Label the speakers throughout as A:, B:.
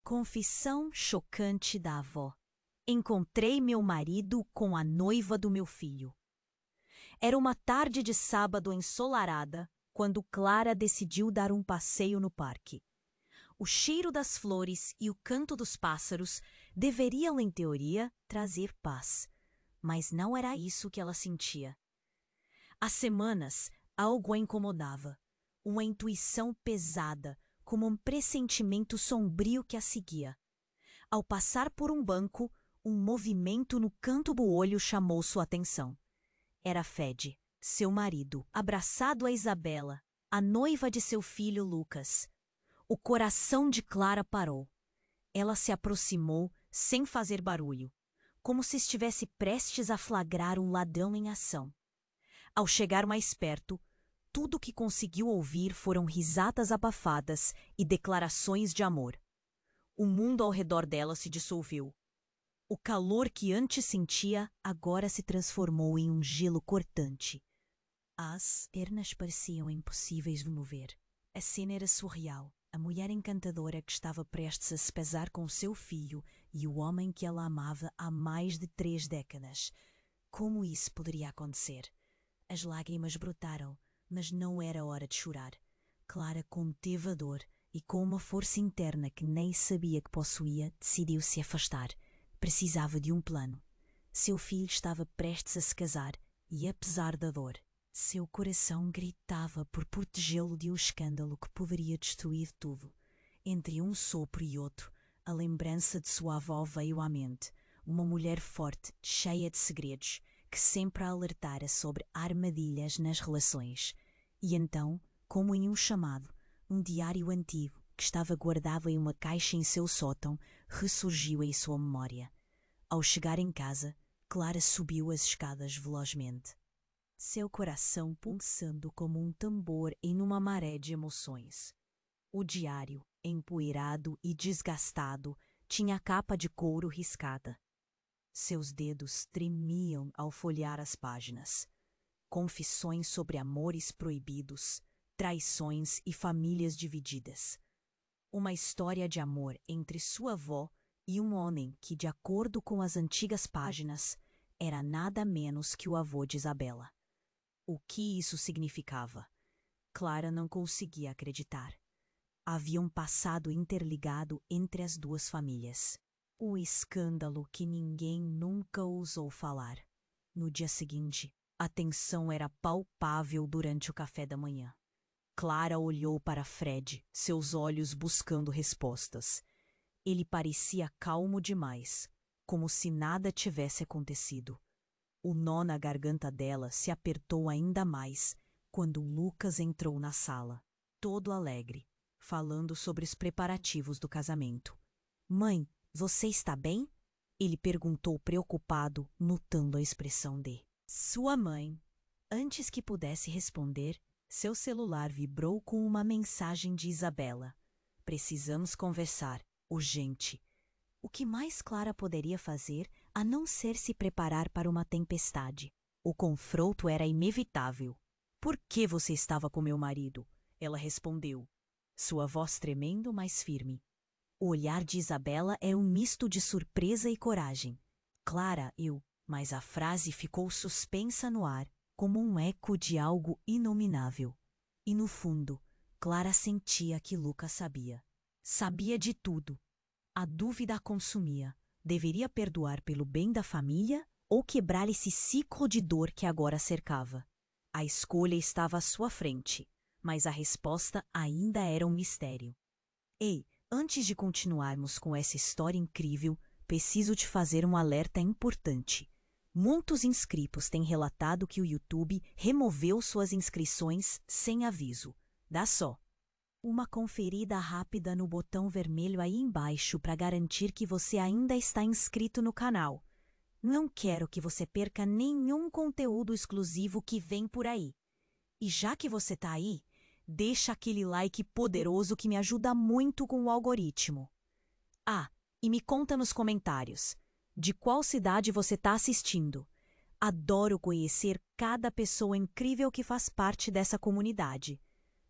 A: Confissão chocante da avó. Encontrei meu marido com a noiva do meu filho. Era uma tarde de sábado ensolarada quando Clara decidiu dar um passeio no parque. O cheiro das flores e o canto dos pássaros deveriam, em teoria, trazer paz, mas não era isso que ela sentia. Há semanas, algo a incomodava, uma intuição pesada, como um pressentimento sombrio que a seguia. Ao passar por um banco, um movimento no canto do olho chamou sua atenção. Era Fred, seu marido, abraçado a Isabela, a noiva de seu filho Lucas. O coração de Clara parou. Ela se aproximou sem fazer barulho, como se estivesse prestes a flagrar um ladrão em ação. Ao chegar mais perto, tudo o que conseguiu ouvir foram risadas abafadas e declarações de amor. O mundo ao redor dela se dissolveu. O calor que antes sentia agora se transformou em um gelo cortante. As pernas pareciam impossíveis de mover. A cena era surreal. A mulher encantadora que estava prestes a se pesar com seu filho e o homem que ela amava há mais de 3 décadas. Como isso poderia acontecer? As lágrimas brotaram, mas não era hora de chorar. Clara conteve a dor e, com uma força interna que nem sabia que possuía, decidiu se afastar. Precisava de um plano. Seu filho estava prestes a se casar e, apesar da dor, seu coração gritava por protegê-lo de um escândalo que poderia destruir tudo. Entre um sopro e outro, a lembrança de sua avó veio à mente, uma mulher forte, cheia de segredos, que sempre a alertara sobre armadilhas nas relações. E então, como em um chamado, um diário antigo, que estava guardado em uma caixa em seu sótão, ressurgiu em sua memória. Ao chegar em casa, Clara subiu as escadas velozmente. Seu coração pulsando como um tambor em uma maré de emoções. O diário, empoeirado e desgastado, tinha a capa de couro riscada. Seus dedos tremiam ao folhear as páginas. Confissões sobre amores proibidos, traições e famílias divididas. Uma história de amor entre sua avó e um homem que, de acordo com as antigas páginas, era nada menos que o avô de Isabela. O que isso significava? Clara não conseguia acreditar. Havia um passado interligado entre as duas famílias. O escândalo que ninguém nunca ousou falar. No dia seguinte, a tensão era palpável durante o café da manhã. Clara olhou para Fred, seus olhos buscando respostas. Ele parecia calmo demais, como se nada tivesse acontecido. O nó na garganta dela se apertou ainda mais quando Lucas entrou na sala, todo alegre, falando sobre os preparativos do casamento. "Mãe, você está bem?" Ele perguntou preocupado, notando a expressão de sua mãe. Antes que pudesse responder, seu celular vibrou com uma mensagem de Isabela. "Precisamos conversar, urgente." O que mais Clara poderia fazer a não ser se preparar para uma tempestade? O confronto era inevitável. "Por que você estava com meu marido?" Ela respondeu, sua voz tremendo, mas firme. O olhar de Isabela era um misto de surpresa e coragem. "Clara, eu..." Mas a frase ficou suspensa no ar, como um eco de algo inominável. E no fundo, Clara sentia que Lucas sabia. Sabia de tudo. A dúvida a consumia. Deveria perdoar pelo bem da família ou quebrar esse ciclo de dor que agora a cercava? A escolha estava à sua frente, mas a resposta ainda era um mistério. "Ei, antes de continuarmos com essa história incrível, preciso te fazer um alerta importante. Muitos inscritos têm relatado que o YouTube removeu suas inscrições sem aviso. Dá só uma conferida rápida no botão vermelho aí embaixo para garantir que você ainda está inscrito no canal. Não quero que você perca nenhum conteúdo exclusivo que vem por aí. E já que você está aí, deixa aquele like poderoso que me ajuda muito com o algoritmo. Ah, e me conta nos comentários, de qual cidade você está assistindo. Adoro conhecer cada pessoa incrível que faz parte dessa comunidade.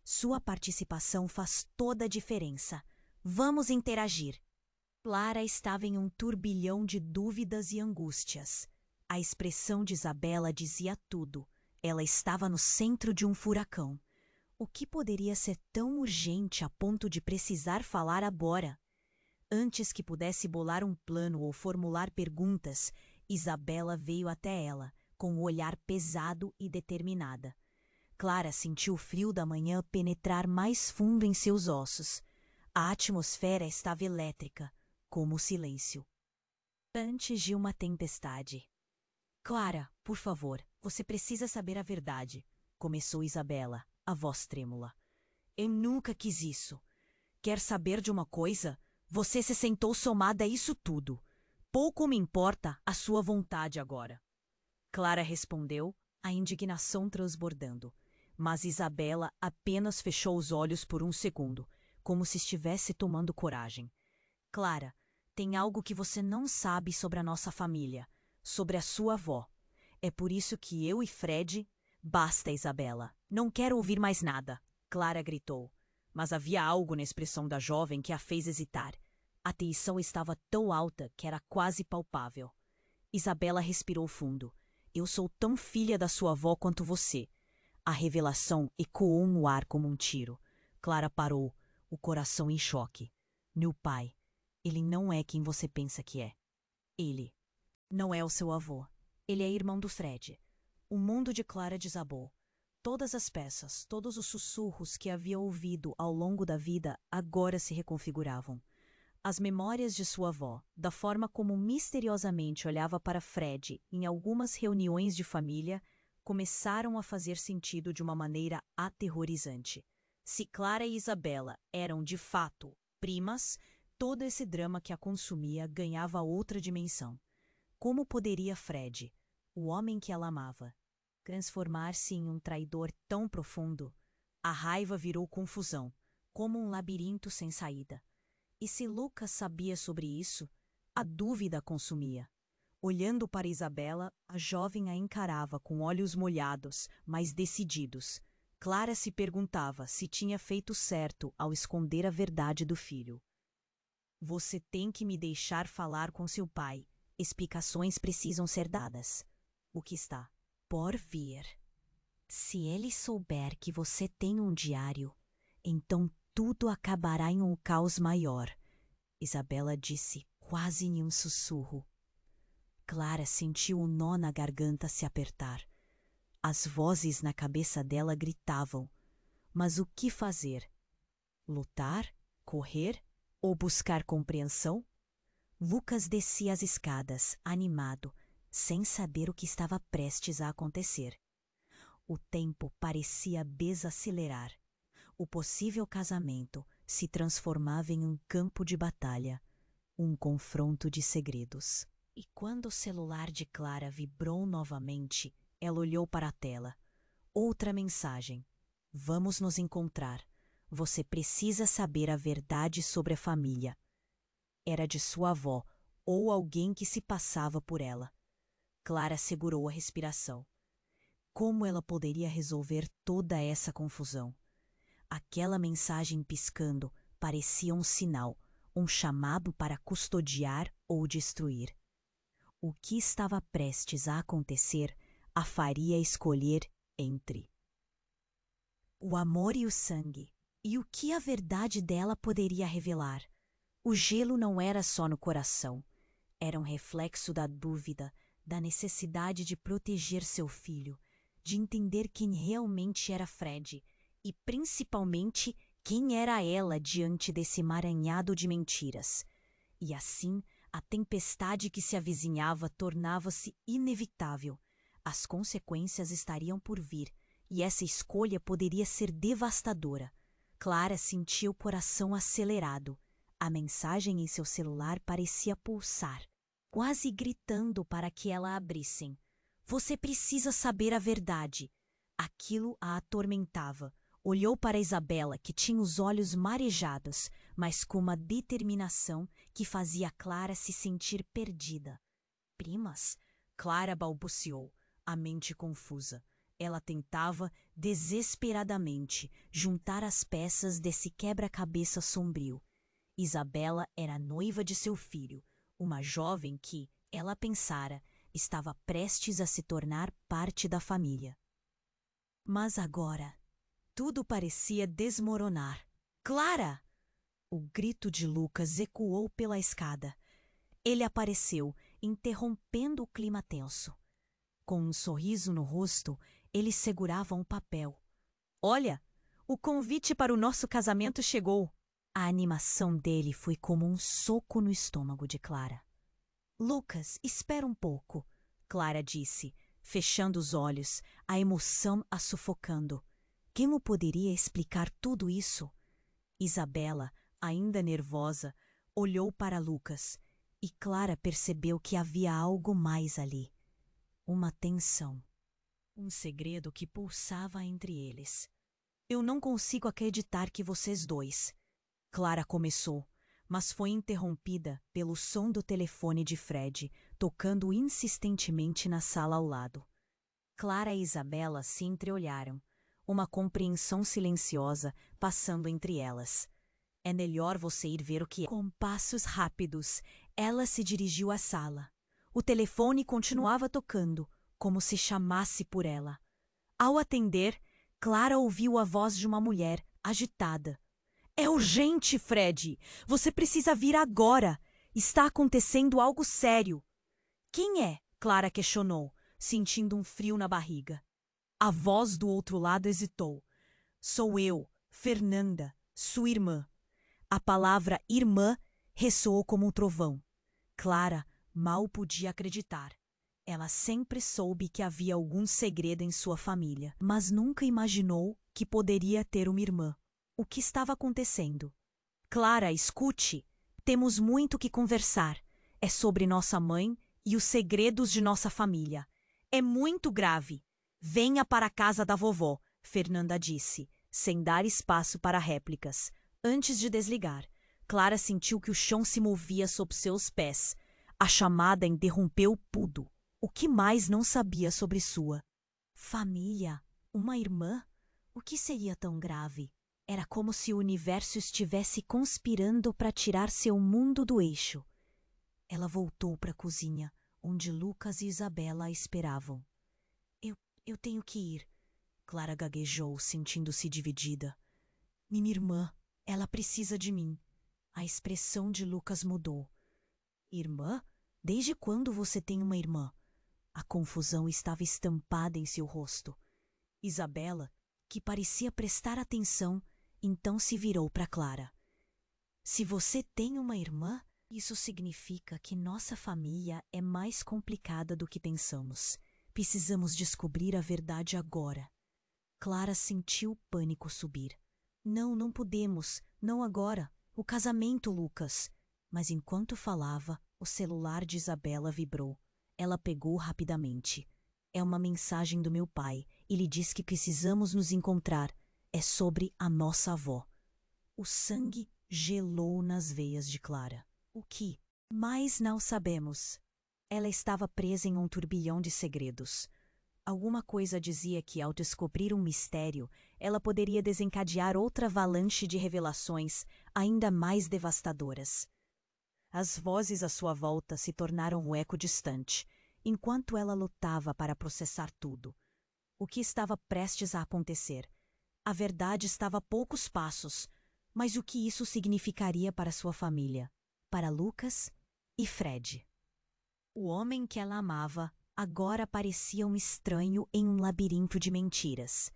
A: Sua participação faz toda a diferença. Vamos interagir! Clara estava em um turbilhão de dúvidas e angústias. A expressão de Isabela dizia tudo. Ela estava no centro de um furacão. O que poderia ser tão urgente a ponto de precisar falar agora? Antes que pudesse bolar um plano ou formular perguntas, Isabela veio até ela, com o olhar pesado e determinada. Clara sentiu o frio da manhã penetrar mais fundo em seus ossos. A atmosfera estava elétrica, como o silêncio. Antes de uma tempestade. Clara, por favor, você precisa saber a verdade, começou Isabela, a voz trêmula. Eu nunca quis isso. Quer saber de uma coisa? Você se sentou somada a isso tudo. Pouco me importa a sua vontade agora. Clara respondeu, a indignação transbordando. Mas Isabela apenas fechou os olhos por um segundo, como se estivesse tomando coragem. Clara, tem algo que você não sabe sobre a nossa família, sobre a sua avó. É por isso que eu e Fred... Basta, Isabela. Não quero ouvir mais nada, Clara gritou. Mas havia algo na expressão da jovem que a fez hesitar. A tensão estava tão alta que era quase palpável. Isabela respirou fundo. Eu sou tão filha da sua avó quanto você. A revelação ecoou no ar como um tiro. Clara parou, o coração em choque. Meu pai, ele não é quem você pensa que é. Ele não é o seu avô. Ele é irmão do Fred. O mundo de Clara desabou. Todas as peças, todos os sussurros que havia ouvido ao longo da vida agora se reconfiguravam. As memórias de sua avó, da forma como misteriosamente olhava para Fred em algumas reuniões de família, começaram a fazer sentido de uma maneira aterrorizante. Se Clara e Isabela eram, de fato, primas, todo esse drama que a consumia ganhava outra dimensão. Como poderia Fred, o homem que ela amava, transformar-se em um traidor tão profundo? A raiva virou confusão, como um labirinto sem saída. E se Lucas sabia sobre isso, a dúvida a consumia. Olhando para Isabela, a jovem a encarava com olhos molhados, mas decididos. Clara se perguntava se tinha feito certo ao esconder a verdade do filho. Você tem que me deixar falar com seu pai. Explicações precisam ser dadas. O que está por vir. Se ele souber que você tem um diário, então tudo acabará em um caos maior, Isabela disse, quase em um sussurro. Clara sentiu um nó na garganta se apertar. As vozes na cabeça dela gritavam. Mas o que fazer? Lutar? Correr? Ou buscar compreensão? Lucas descia as escadas, animado, sem saber o que estava prestes a acontecer. O tempo parecia desacelerar. O possível casamento se transformava em um campo de batalha, um confronto de segredos. E quando o celular de Clara vibrou novamente, ela olhou para a tela. Outra mensagem. Vamos nos encontrar. Você precisa saber a verdade sobre a família. Era de sua avó ou alguém que se passava por ela. Clara segurou a respiração. Como ela poderia resolver toda essa confusão? Aquela mensagem piscando parecia um sinal, um chamado para custodiar ou destruir. O que estava prestes a acontecer a faria escolher entre o amor e o sangue. E o que a verdade dela poderia revelar? O gelo não era só no coração. Era um reflexo da dúvida, da necessidade de proteger seu filho, de entender quem realmente era Fred e, principalmente, quem era ela diante desse emaranhado de mentiras. E assim, a tempestade que se avizinhava tornava-se inevitável. As consequências estariam por vir, e essa escolha poderia ser devastadora. Clara sentia o coração acelerado. A mensagem em seu celular parecia pulsar, quase gritando para que ela a abrissem. Você precisa saber a verdade. Aquilo a atormentava. Olhou para Isabela, que tinha os olhos marejados, mas com uma determinação que fazia Clara se sentir perdida. Primas? Clara balbuciou, a mente confusa. Ela tentava, desesperadamente, juntar as peças desse quebra-cabeça sombrio. Isabela era noiva de seu filho, uma jovem que, ela pensara, estava prestes a se tornar parte da família. Mas agora, tudo parecia desmoronar. Clara! O grito de Lucas ecoou pela escada. Ele apareceu, interrompendo o clima tenso. Com um sorriso no rosto, ele segurava um papel. Olha, o convite para o nosso casamento chegou. A animação dele foi como um soco no estômago de Clara. Lucas, espera um pouco, Clara disse, fechando os olhos, a emoção a sufocando. Quem o poderia explicar tudo isso? Isabela, ainda nervosa, olhou para Lucas e Clara percebeu que havia algo mais ali. Uma tensão. Um segredo que pulsava entre eles. Eu não consigo acreditar que vocês dois. Clara começou, mas foi interrompida pelo som do telefone de Fred, tocando insistentemente na sala ao lado. Clara e Isabela se entreolharam, uma compreensão silenciosa passando entre elas. É melhor você ir ver o que é. Com passos rápidos, ela se dirigiu à sala. O telefone continuava tocando, como se chamasse por ela. Ao atender, Clara ouviu a voz de uma mulher, agitada. É urgente, Fred! Você precisa vir agora! Está acontecendo algo sério! Quem é? Clara questionou, sentindo um frio na barriga. A voz do outro lado hesitou. Sou eu, Fernanda, sua irmã. A palavra irmã ressoou como um trovão. Clara mal podia acreditar. Ela sempre soube que havia algum segredo em sua família, mas nunca imaginou que poderia ter uma irmã. O que estava acontecendo? Clara, escute. Temos muito que conversar. É sobre nossa mãe e os segredos de nossa família. É muito grave. Venha para a casa da vovó, Fernanda disse, sem dar espaço para réplicas. Antes de desligar, Clara sentiu que o chão se movia sob seus pés. A chamada interrompeu tudo. O que mais não sabia sobre sua família? Uma irmã? O que seria tão grave? Era como se o universo estivesse conspirando para tirar seu mundo do eixo. Ela voltou para a cozinha, onde Lucas e Isabela a esperavam. Eu tenho que ir, Clara gaguejou, sentindo-se dividida. Minha irmã, ela precisa de mim. A expressão de Lucas mudou. Irmã? Desde quando você tem uma irmã? A confusão estava estampada em seu rosto. Isabela, que parecia prestar atenção, então se virou para Clara. Se você tem uma irmã, isso significa que nossa família é mais complicada do que pensamos. Precisamos descobrir a verdade agora. Clara sentiu o pânico subir. Não podemos. Não agora. O casamento, Lucas. Mas enquanto falava, o celular de Isabela vibrou. Ela pegou rapidamente. É uma mensagem do meu pai. Ele diz que precisamos nos encontrar. É sobre a nossa avó. O sangue gelou nas veias de Clara. O que? Mais não sabemos. Ela estava presa em um turbilhão de segredos. Alguma coisa dizia que, ao descobrir um mistério, ela poderia desencadear outra avalanche de revelações ainda mais devastadoras. As vozes à sua volta se tornaram um eco distante, enquanto ela lutava para processar tudo. O que estava prestes a acontecer? A verdade estava a poucos passos, mas o que isso significaria para sua família, para Lucas e Fred? O homem que ela amava agora parecia um estranho em um labirinto de mentiras.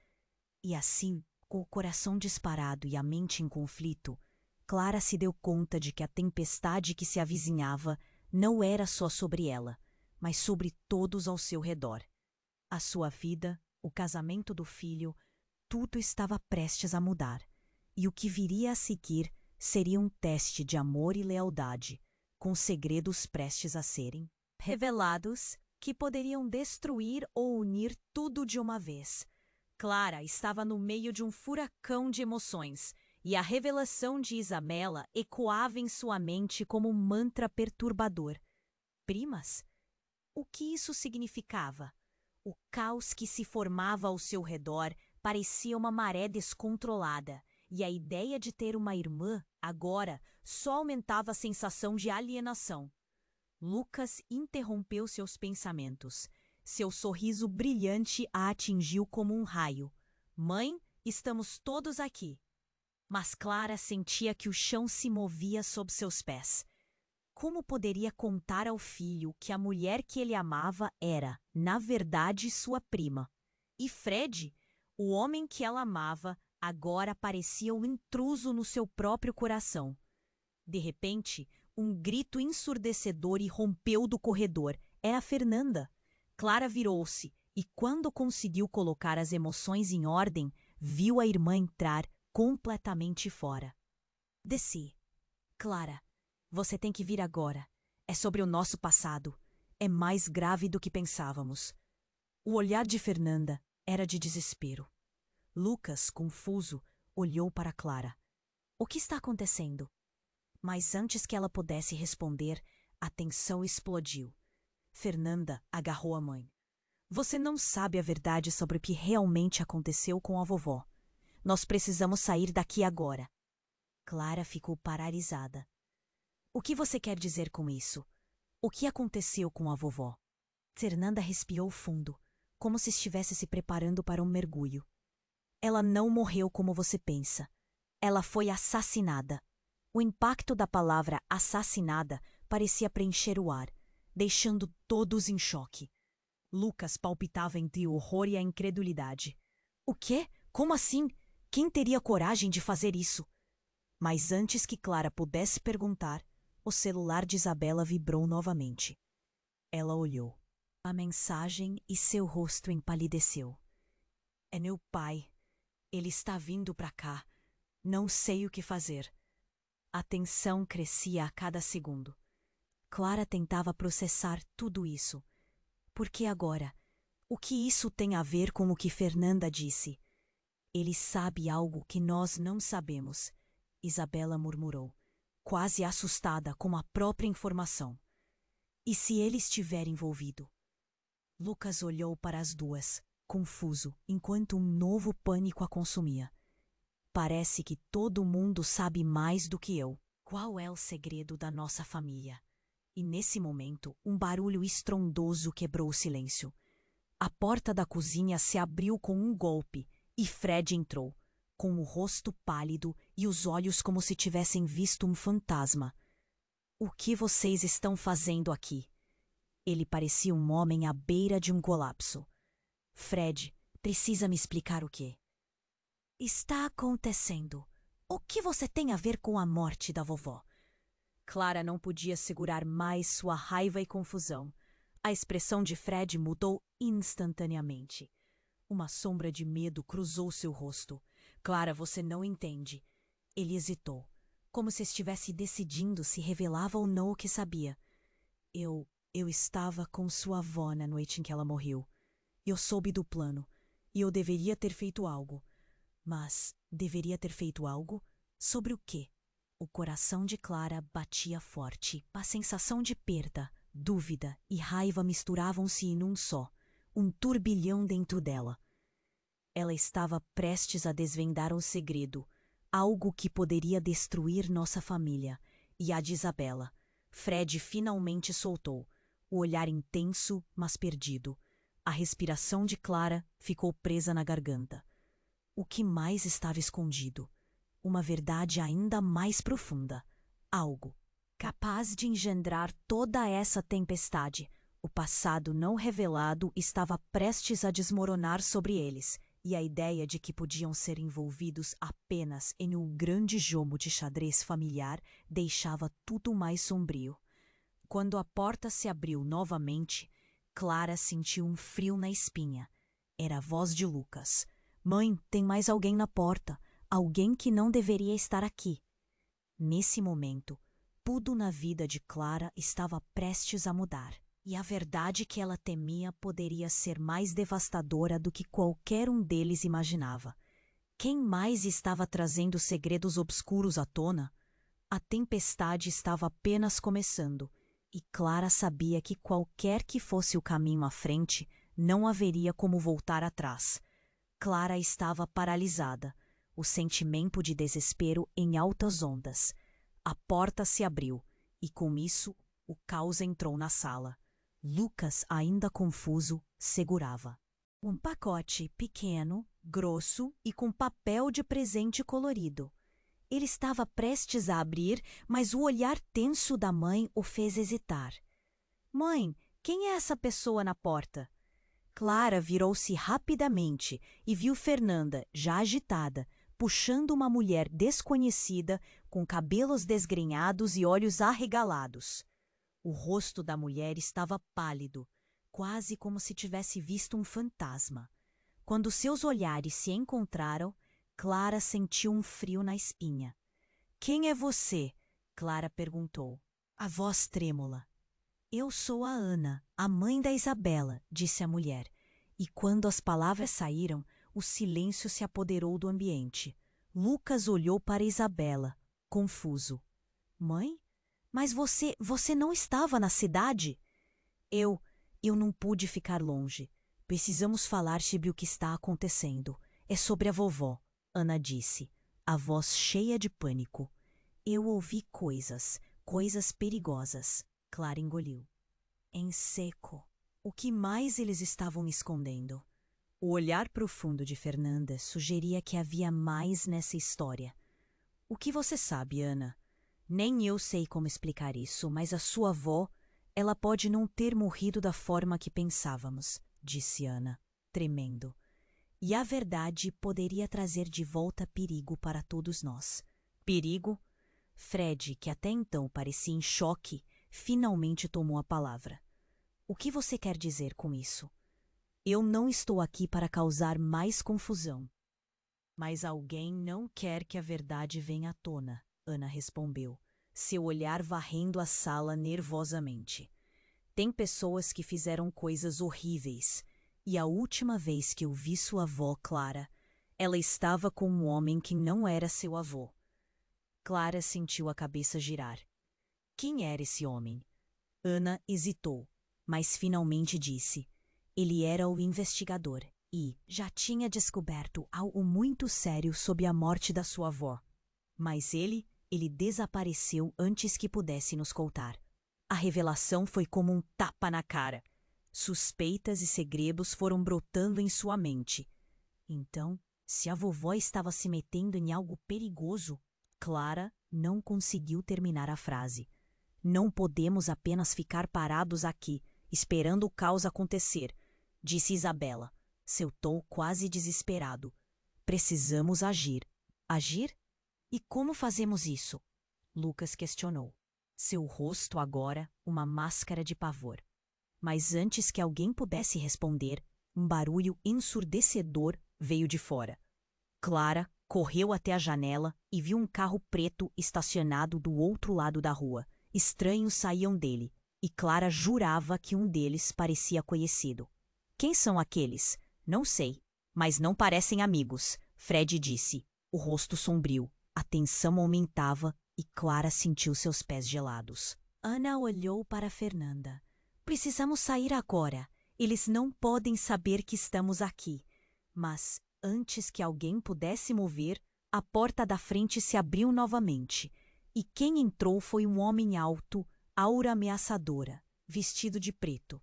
A: E assim, com o coração disparado e a mente em conflito, Clara se deu conta de que a tempestade que se avizinhava não era só sobre ela, mas sobre todos ao seu redor. A sua vida, o casamento do filho, tudo estava prestes a mudar. E o que viria a seguir seria um teste de amor e lealdade, com segredos prestes a serem revelados que poderiam destruir ou unir tudo de uma vez. Clara estava no meio de um furacão de emoções, e a revelação de Isabela ecoava em sua mente como um mantra perturbador. Primas? O que isso significava? O caos que se formava ao seu redor parecia uma maré descontrolada, e a ideia de ter uma irmã, agora, só aumentava a sensação de alienação. Lucas interrompeu seus pensamentos. Seu sorriso brilhante a atingiu como um raio. Mãe, estamos todos aqui. Mas Clara sentia que o chão se movia sob seus pés. Como poderia contar ao filho que a mulher que ele amava era, na verdade, sua prima? E Fred, o homem que ela amava, agora parecia um intruso no seu próprio coração. De repente, um grito ensurdecedor irrompeu do corredor. Era Fernanda. Clara virou-se e, quando conseguiu colocar as emoções em ordem, viu a irmã entrar completamente fora. Desci. Clara, você tem que vir agora. É sobre o nosso passado. É mais grave do que pensávamos. O olhar de Fernanda era de desespero. Lucas, confuso, olhou para Clara. O que está acontecendo? Mas antes que ela pudesse responder, a tensão explodiu. Fernanda agarrou a mãe. Você não sabe a verdade sobre o que realmente aconteceu com a vovó. Nós precisamos sair daqui agora. Clara ficou paralisada. O que você quer dizer com isso? O que aconteceu com a vovó? Fernanda respirou fundo, como se estivesse se preparando para um mergulho. Ela não morreu como você pensa. Ela foi assassinada. O impacto da palavra assassinada parecia preencher o ar, deixando todos em choque. Lucas palpitava entre o horror e a incredulidade. O quê? Como assim? Quem teria coragem de fazer isso? Mas antes que Clara pudesse perguntar, o celular de Isabela vibrou novamente. Ela olhou a mensagem e seu rosto empalideceu. É meu pai. Ele está vindo para cá. Não sei o que fazer. A tensão crescia a cada segundo. Clara tentava processar tudo isso. Por que agora? O que isso tem a ver com o que Fernanda disse? Ele sabe algo que nós não sabemos, Isabela murmurou, quase assustada com a própria informação. E se ele estiver envolvido? Lucas olhou para as duas, confuso, enquanto um novo pânico a consumia. Parece que todo mundo sabe mais do que eu. Qual é o segredo da nossa família? E nesse momento, um barulho estrondoso quebrou o silêncio. A porta da cozinha se abriu com um golpe e Fred entrou, com o rosto pálido e os olhos como se tivessem visto um fantasma. O que vocês estão fazendo aqui? Ele parecia um homem à beira de um colapso. Fred, precisa me explicar o quê? Está acontecendo. O que você tem a ver com a morte da vovó? Clara não podia segurar mais sua raiva e confusão. A expressão de Fred mudou instantaneamente. Uma sombra de medo cruzou seu rosto. Clara, você não entende. Ele hesitou, como se estivesse decidindo se revelava ou não o que sabia. Eu estava com sua avó na noite em que ela morreu. Eu soube do plano, e eu deveria ter feito algo. Mas deveria ter feito algo? Sobre o quê? O coração de Clara batia forte. A sensação de perda, dúvida e raiva misturavam-se em um só, um turbilhão dentro dela. Ela estava prestes a desvendar um segredo, algo que poderia destruir nossa família, e a de Isabela. Fred finalmente soltou, o olhar intenso, mas perdido. A respiração de Clara ficou presa na garganta. O que mais estava escondido? Uma verdade ainda mais profunda. Algo capaz de engendrar toda essa tempestade. O passado não revelado estava prestes a desmoronar sobre eles, e a ideia de que podiam ser envolvidos apenas em um grande jogo de xadrez familiar deixava tudo mais sombrio. Quando a porta se abriu novamente, Clara sentiu um frio na espinha. Era a voz de Lucas. Mãe, tem mais alguém na porta. Alguém que não deveria estar aqui. Nesse momento, tudo na vida de Clara estava prestes a mudar. E a verdade que ela temia poderia ser mais devastadora do que qualquer um deles imaginava. Quem mais estava trazendo segredos obscuros à tona? A tempestade estava apenas começando, e Clara sabia que qualquer que fosse o caminho à frente, não haveria como voltar atrás. Clara estava paralisada. o sentimento de desespero em altas ondas. A porta se abriu, e com isso, o caos entrou na sala. Lucas, ainda confuso, segurava um pacote pequeno, grosso e com papel de presente colorido. Ele estava prestes a abrir, mas o olhar tenso da mãe o fez hesitar. Mãe, quem é essa pessoa na porta? Clara virou-se rapidamente e viu Fernanda, já agitada, puxando uma mulher desconhecida com cabelos desgrenhados e olhos arregalados. O rosto da mulher estava pálido, quase como se tivesse visto um fantasma. Quando seus olhares se encontraram, Clara sentiu um frio na espinha. Quem é você? Clara perguntou. A voz trêmula. Eu sou a Ana, a mãe da Isabela, disse a mulher. E quando as palavras saíram, o silêncio se apoderou do ambiente. Lucas olhou para Isabela, confuso. Mãe? Mas você não estava na cidade? Eu não pude ficar longe. Precisamos falar sobre o que está acontecendo. É sobre a vovó, Ana disse, a voz cheia de pânico. Eu ouvi coisas perigosas. Clara engoliu. Em seco. O que mais eles estavam escondendo? O olhar profundo de Fernanda sugeria que havia mais nessa história. O que você sabe, Ana? Nem eu sei como explicar isso, mas a sua avó, ela pode não ter morrido da forma que pensávamos, disse Ana, tremendo. E a verdade poderia trazer de volta perigo para todos nós. Perigo? Fred, que até então parecia em choque, finalmente tomou a palavra. O que você quer dizer com isso? Eu não estou aqui para causar mais confusão. Mas alguém não quer que a verdade venha à tona, Ana respondeu, seu olhar varrendo a sala nervosamente. Tem pessoas que fizeram coisas horríveis, e a última vez que eu vi sua avó, Clara, ela estava com um homem que não era seu avô. Clara sentiu a cabeça girar. Quem era esse homem? Ana hesitou, mas finalmente disse. Ele era o investigador e já tinha descoberto algo muito sério sobre a morte da sua avó. Mas ele desapareceu antes que pudesse nos contar. A revelação foi como um tapa na cara. Suspeitas e segredos foram brotando em sua mente. Então, se a vovó estava se metendo em algo perigoso, Clara não conseguiu terminar a frase. Não podemos apenas ficar parados aqui, esperando o caos acontecer, disse Isabela, seu tom quase desesperado. Precisamos agir. Agir? E como fazemos isso? Lucas questionou. Seu rosto agora uma máscara de pavor. Mas antes que alguém pudesse responder, um barulho ensurdecedor veio de fora. Clara correu até a janela e viu um carro preto estacionado do outro lado da rua. Estranhos saíam dele, e Clara jurava que um deles parecia conhecido. Quem são aqueles? Não sei, mas não parecem amigos, Fred disse, o rosto sombrio. A tensão aumentava e Clara sentiu seus pés gelados. Ana olhou para Fernanda. Precisamos sair agora. Eles não podem saber que estamos aqui. Mas, antes que alguém pudesse mover, a porta da frente se abriu novamente. E quem entrou foi um homem alto, aura ameaçadora, vestido de preto.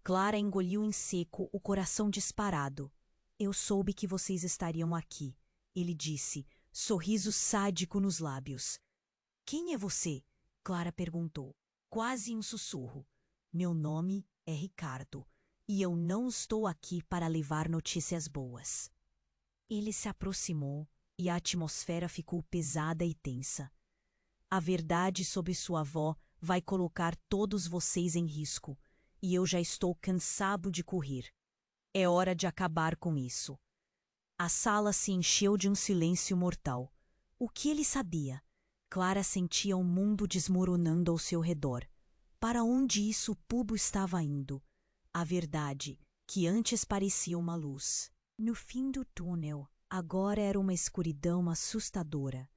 A: Clara engoliu em seco, o coração disparado. Eu soube que vocês estariam aqui, ele disse, sorriso sádico nos lábios. Quem é você? Clara perguntou, quase em sussurro. Meu nome é Ricardo, e eu não estou aqui para levar notícias boas. Ele se aproximou e a atmosfera ficou pesada e tensa. A verdade sobre sua avó vai colocar todos vocês em risco, e eu já estou cansado de correr. É hora de acabar com isso. A sala se encheu de um silêncio mortal. O que ele sabia? Clara sentia o mundo desmoronando ao seu redor. Para onde isso tudo estava indo? A verdade, que antes parecia uma luz. No fim do túnel, agora era uma escuridão assustadora.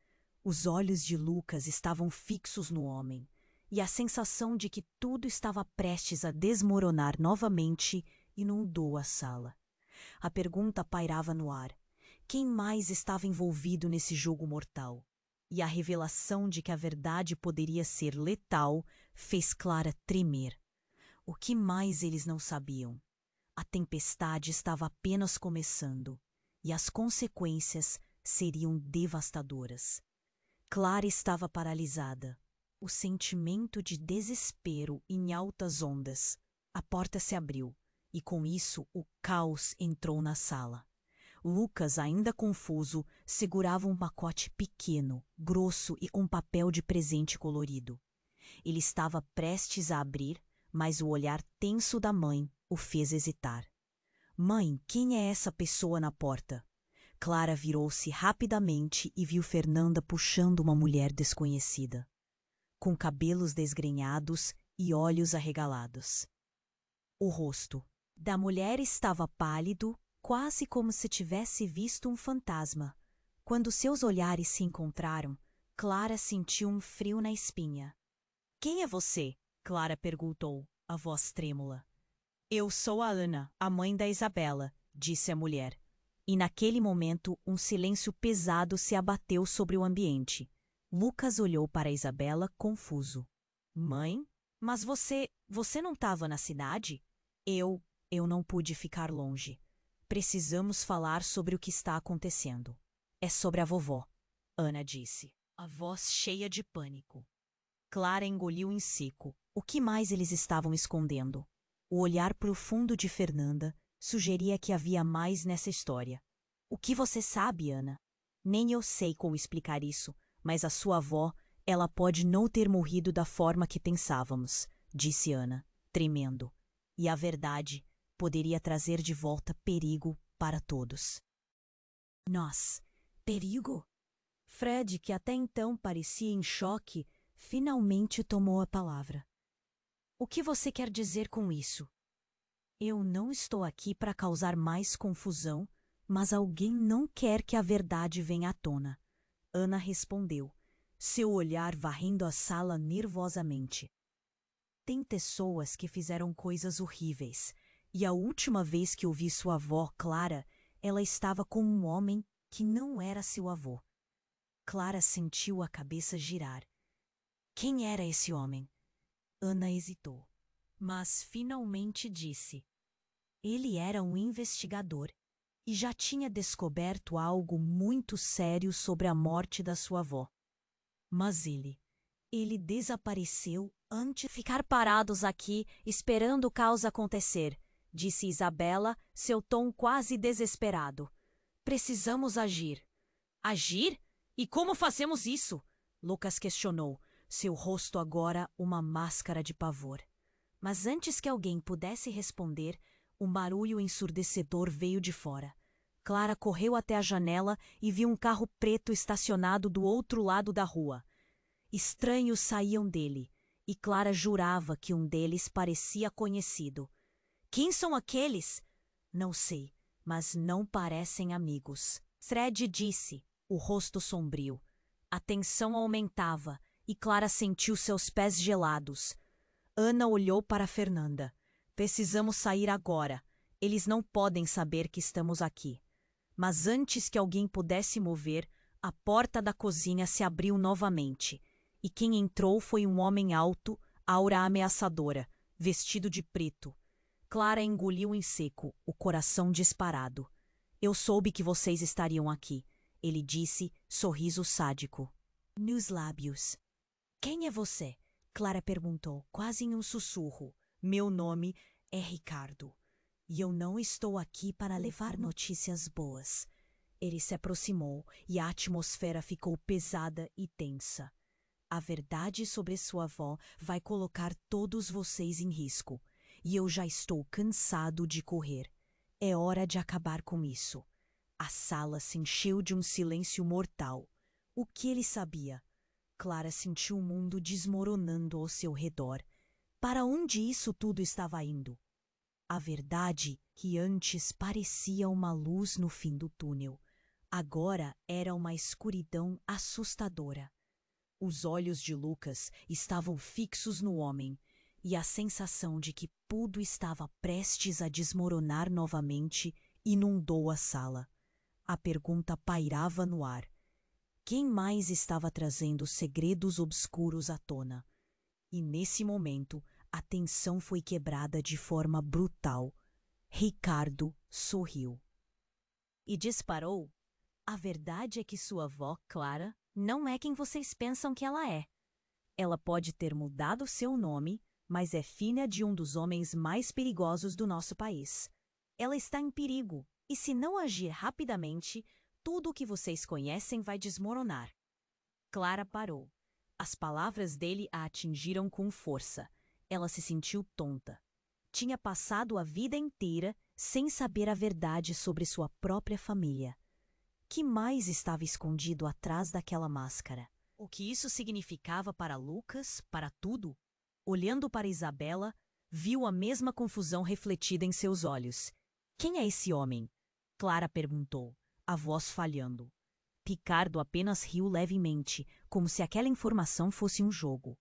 A: Os olhos de Lucas estavam fixos no homem, e a sensação de que tudo estava prestes a desmoronar novamente inundou a sala. A pergunta pairava no ar. Quem mais estava envolvido nesse jogo mortal? E a revelação de que a verdade poderia ser letal fez Clara tremer. O que mais eles não sabiam? A tempestade estava apenas começando, e as consequências seriam devastadoras. Clara estava paralisada, o sentimento de desespero em altas ondas. A porta se abriu, e com isso o caos entrou na sala. Lucas, ainda confuso, segurava um pacote pequeno, grosso e com papel de presente colorido. Ele estava prestes a abrir, mas o olhar tenso da mãe o fez hesitar. Mãe, quem é essa pessoa na porta? Clara virou-se rapidamente e viu Fernanda puxando uma mulher desconhecida, com cabelos desgrenhados e olhos arregalados. O rosto da mulher estava pálido, quase como se tivesse visto um fantasma. Quando seus olhares se encontraram, Clara sentiu um frio na espinha. Quem é você? Clara perguntou, a voz trêmula. Eu sou a Ana, a mãe da Isabela, disse a mulher. E naquele momento um silêncio pesado se abateu sobre o ambiente. Lucas olhou para Isabela confuso. Mãe? Mas você não estava na cidade? Eu não pude ficar longe. Precisamos falar sobre o que está acontecendo. É sobre a vovó, Ana disse, a voz cheia de pânico. Clara engoliu em seco. O que mais eles estavam escondendo? O olhar profundo de Fernanda sugeria que havia mais nessa história. O que você sabe, Ana? Nem eu sei como explicar isso, mas a sua avó, ela pode não ter morrido da forma que pensávamos, disse Ana, tremendo. E a verdade poderia trazer de volta perigo para todos. Nós, perigo? Fred, que até então parecia em choque, finalmente tomou a palavra. O que você quer dizer com isso? Eu não estou aqui para causar mais confusão, mas alguém não quer que a verdade venha à tona. Ana respondeu, seu olhar varrendo a sala nervosamente. Tem pessoas que fizeram coisas horríveis, e a última vez que eu vi sua avó, Clara, ela estava com um homem que não era seu avô. Clara sentiu a cabeça girar. Quem era esse homem? Ana hesitou, mas finalmente disse. Ele era um investigador e já tinha descoberto algo muito sério sobre a morte da sua avó. Mas ele desapareceu antes de ficar parados aqui esperando o caos acontecer, disse Isabela, seu tom quase desesperado. Precisamos agir. Agir? E como fazemos isso? Lucas questionou, seu rosto agora uma máscara de pavor. Mas antes que alguém pudesse responder, um barulho ensurdecedor veio de fora. Clara correu até a janela e viu um carro preto estacionado do outro lado da rua. Estranhos saíam dele, e Clara jurava que um deles parecia conhecido. Quem são aqueles? Não sei, mas não parecem amigos. Fred disse, o rosto sombrio. A tensão aumentava, e Clara sentiu seus pés gelados. Ana olhou para Fernanda. Precisamos sair agora. Eles não podem saber que estamos aqui. Mas antes que alguém pudesse mover, a porta da cozinha se abriu novamente. E quem entrou foi um homem alto, aura ameaçadora, vestido de preto. Clara engoliu em seco, o coração disparado. Eu soube que vocês estariam aqui, ele disse, sorriso sádico nos lábios. Quem é você? Clara perguntou, quase em um sussurro. Meu nome é Ricardo, e eu não estou aqui para levar notícias boas. Ele se aproximou e a atmosfera ficou pesada e tensa. A verdade sobre sua avó vai colocar todos vocês em risco, e eu já estou cansado de correr. É hora de acabar com isso. A sala se encheu de um silêncio mortal. O que ele sabia? Clara sentiu o mundo desmoronando ao seu redor. Para onde isso tudo estava indo? A verdade, que antes parecia uma luz no fim do túnel, agora era uma escuridão assustadora. Os olhos de Lucas estavam fixos no homem, e a sensação de que tudo estava prestes a desmoronar novamente inundou a sala. A pergunta pairava no ar. Quem mais estava trazendo segredos obscuros à tona? E nesse momento, a tensão foi quebrada de forma brutal. Ricardo sorriu. E disparou. A verdade é que sua avó, Clara, não é quem vocês pensam que ela é. Ela pode ter mudado seu nome, mas é filha de um dos homens mais perigosos do nosso país. Ela está em perigo, e se não agir rapidamente, tudo o que vocês conhecem vai desmoronar. Clara parou. As palavras dele a atingiram com força. Ela se sentiu tonta. Tinha passado a vida inteira sem saber a verdade sobre sua própria família. Que mais estava escondido atrás daquela máscara? O que isso significava para Lucas, para tudo? Olhando para Isabela, viu a mesma confusão refletida em seus olhos. Quem é esse homem? Clara perguntou, a voz falhando. Ricardo apenas riu levemente, como se aquela informação fosse um jogo.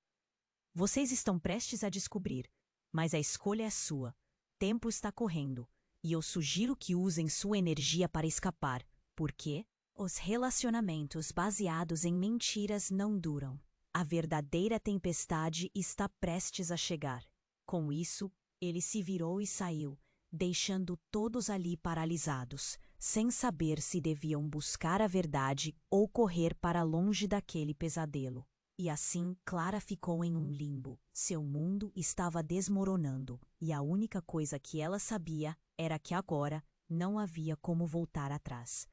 A: Vocês estão prestes a descobrir, mas a escolha é sua. Tempo está correndo, e eu sugiro que usem sua energia para escapar. Por quê? Os relacionamentos baseados em mentiras não duram. A verdadeira tempestade está prestes a chegar. Com isso, ele se virou e saiu, deixando todos ali paralisados, sem saber se deviam buscar a verdade ou correr para longe daquele pesadelo. E assim, Clara ficou em um limbo. Seu mundo estava desmoronando, e a única coisa que ela sabia era que agora não havia como voltar atrás.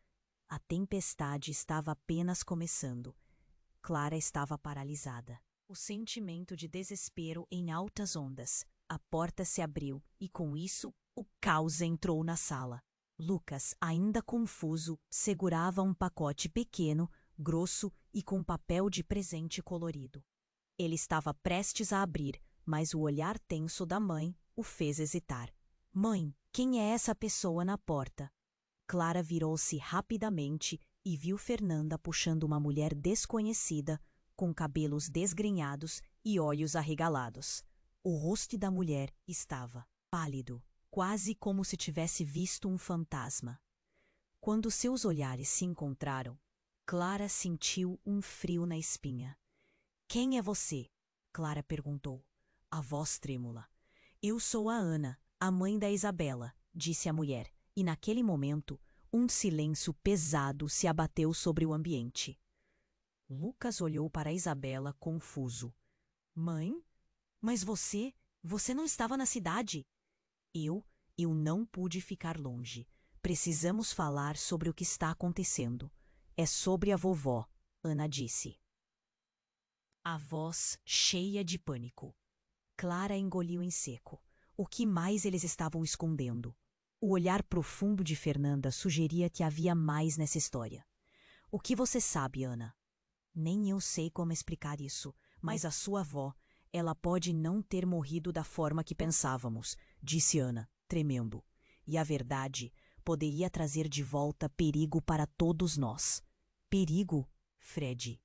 A: A tempestade estava apenas começando. Clara estava paralisada. O sentimento de desespero em altas ondas. A porta se abriu e, com isso, o caos entrou na sala. Lucas, ainda confuso, segurava um pacote pequeno, grosso e com papel de presente colorido. Ele estava prestes a abrir, mas o olhar tenso da mãe o fez hesitar. Mãe, quem é essa pessoa na porta? Clara virou-se rapidamente e viu Fernanda puxando uma mulher desconhecida, com cabelos desgrenhados e olhos arregalados. O rosto da mulher estava pálido, quase como se tivesse visto um fantasma. Quando seus olhares se encontraram, Clara sentiu um frio na espinha. Quem é você? Clara perguntou, a voz trêmula. Eu sou a Ana, a mãe da Isabela, disse a mulher, e naquele momento, um silêncio pesado se abateu sobre o ambiente. Lucas olhou para Isabela confuso. Mãe? Mas você não estava na cidade. Eu não pude ficar longe. Precisamos falar sobre o que está acontecendo. É sobre a vovó, Ana disse. A voz cheia de pânico. Clara engoliu em seco. O que mais eles estavam escondendo? O olhar profundo de Fernanda sugeria que havia mais nessa história. O que você sabe, Ana? Nem eu sei como explicar isso, mas a sua avó, ela pode não ter morrido da forma que pensávamos, disse Ana, tremendo. E a verdade poderia trazer de volta perigo para todos nós. Perigo, Fred.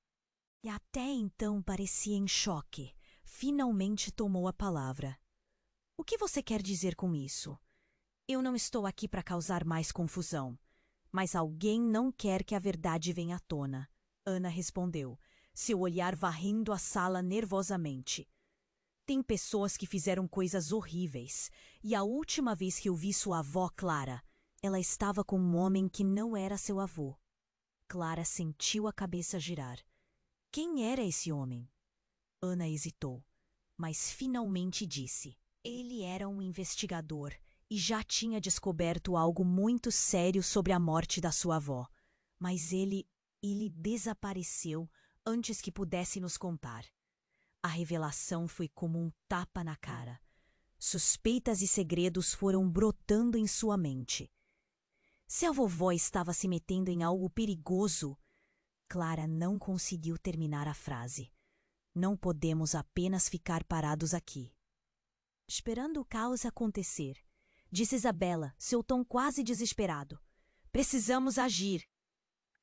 A: E até então parecia em choque. Finalmente tomou a palavra. O que você quer dizer com isso? Eu não estou aqui para causar mais confusão. Mas alguém não quer que a verdade venha à tona. Ana respondeu, seu olhar varrendo a sala nervosamente. Tem pessoas que fizeram coisas horríveis. E a última vez que eu vi sua avó, Clara, ela estava com um homem que não era seu avô. Clara sentiu a cabeça girar. Quem era esse homem? Ana hesitou, mas finalmente disse. Ele era um investigador e já tinha descoberto algo muito sério sobre a morte da sua avó. Mas ele desapareceu antes que pudesse nos contar. A revelação foi como um tapa na cara. Suspeitas e segredos foram brotando em sua mente. Se a vovó estava se metendo em algo perigoso, Clara não conseguiu terminar a frase. Não podemos apenas ficar parados aqui. Esperando o caos acontecer, disse Isabela, seu tom quase desesperado. Precisamos agir.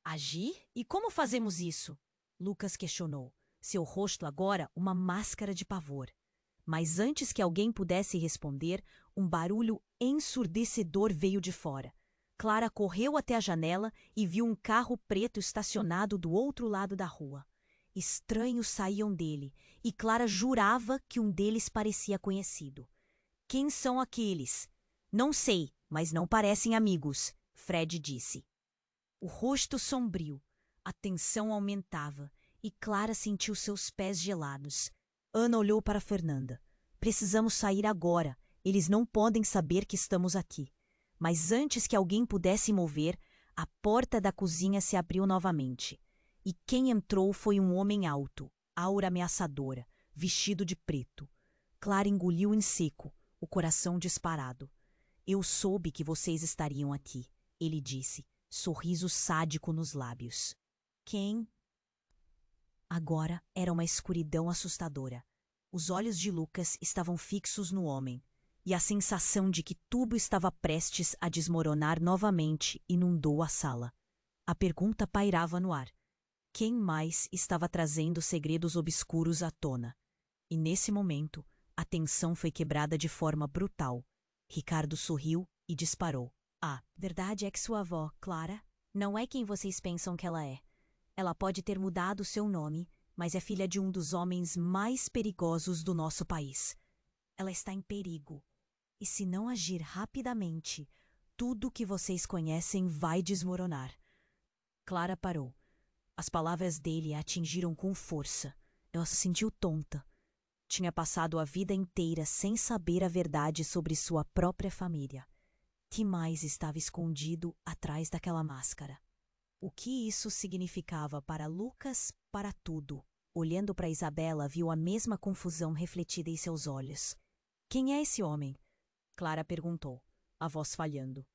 A: Agir? E como fazemos isso? Lucas questionou, seu rosto agora uma máscara de pavor. Mas antes que alguém pudesse responder, um barulho ensurdecedor veio de fora. Clara correu até a janela e viu um carro preto estacionado do outro lado da rua. Estranhos saíam dele, e Clara jurava que um deles parecia conhecido. Quem são aqueles? Não sei, mas não parecem amigos, Fred disse. O rosto sombrio, a tensão aumentava, e Clara sentiu seus pés gelados. Ana olhou para Fernanda. Precisamos sair agora. Eles não podem saber que estamos aqui. Mas antes que alguém pudesse mover, a porta da cozinha se abriu novamente. E quem entrou foi um homem alto, aura ameaçadora, vestido de preto. Clara engoliu em seco, o coração disparado. Eu soube que vocês estariam aqui, ele disse, sorriso sádico nos lábios. Quem? Agora era uma escuridão assustadora. Os olhos de Lucas estavam fixos no homem, e a sensação de que tudo estava prestes a desmoronar novamente inundou a sala. A pergunta pairava no ar. Quem mais estava trazendo segredos obscuros à tona? E nesse momento, a tensão foi quebrada de forma brutal. Ricardo sorriu e disparou. Verdade é que sua avó, Clara, não é quem vocês pensam que ela é. Ela pode ter mudado seu nome, mas é filha de um dos homens mais perigosos do nosso país. Ela está em perigo. E se não agir rapidamente, tudo que vocês conhecem vai desmoronar. Clara parou. As palavras dele a atingiram com força. Ela se sentiu tonta. Tinha passado a vida inteira sem saber a verdade sobre sua própria família. Que mais estava escondido atrás daquela máscara? O que isso significava para Lucas, para tudo? Olhando para Isabela, viu a mesma confusão refletida em seus olhos. Quem é esse homem? Clara perguntou, a voz falhando.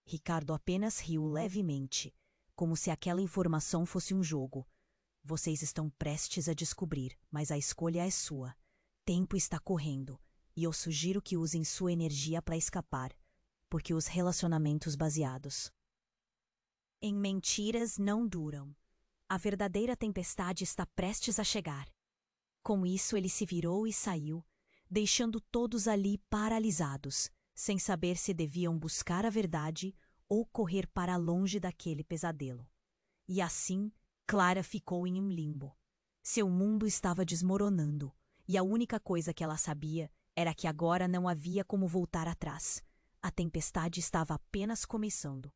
A: Ricardo apenas riu levemente, como se aquela informação fosse um jogo. Vocês estão prestes a descobrir, mas a escolha é sua. Tempo está correndo, e eu sugiro que usem sua energia para escapar, porque os relacionamentos baseados em mentiras não duram. A verdadeira tempestade está prestes a chegar. Com isso, ele se virou e saiu, deixando todos ali paralisados, sem saber se deviam buscar a verdade ou correr para longe daquele pesadelo. E assim, Clara ficou em um limbo. Seu mundo estava desmoronando, e a única coisa que ela sabia era que agora não havia como voltar atrás. A tempestade estava apenas começando.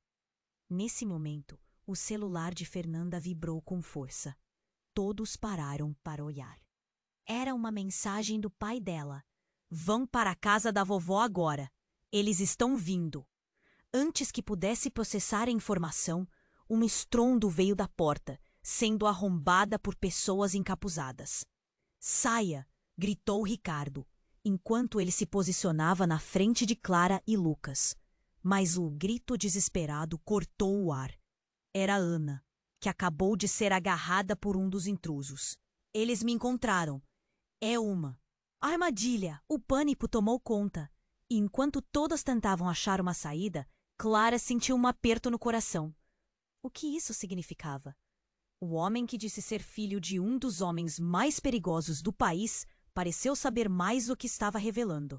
A: Nesse momento, o celular de Fernanda vibrou com força. Todos pararam para olhar. Era uma mensagem do pai dela. Vão para a casa da vovó agora. Eles estão vindo. Antes que pudesse processar a informação, um estrondo veio da porta, sendo arrombada por pessoas encapuzadas. Saia! Gritou Ricardo, enquanto ele se posicionava na frente de Clara e Lucas. Mas o grito desesperado cortou o ar. Era Ana, que acabou de ser agarrada por um dos intrusos. Eles me encontraram. É uma armadilha. O pânico tomou conta. E enquanto todas tentavam achar uma saída, Clara sentiu um aperto no coração. O que isso significava? O homem que disse ser filho de um dos homens mais perigosos do país pareceu saber mais do que estava revelando.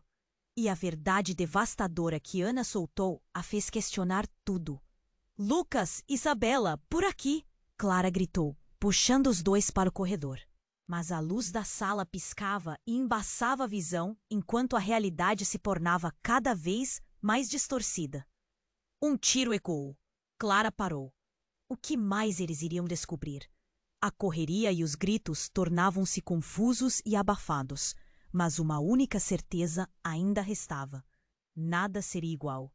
A: E a verdade devastadora que Ana soltou a fez questionar tudo. Lucas, Isabela, por aqui! Clara gritou, puxando os dois para o corredor. Mas a luz da sala piscava e embaçava a visão enquanto a realidade se tornava cada vez mais distorcida. Um tiro ecoou. Clara parou. O que mais eles iriam descobrir? A correria e os gritos tornavam-se confusos e abafados, mas uma única certeza ainda restava. Nada seria igual.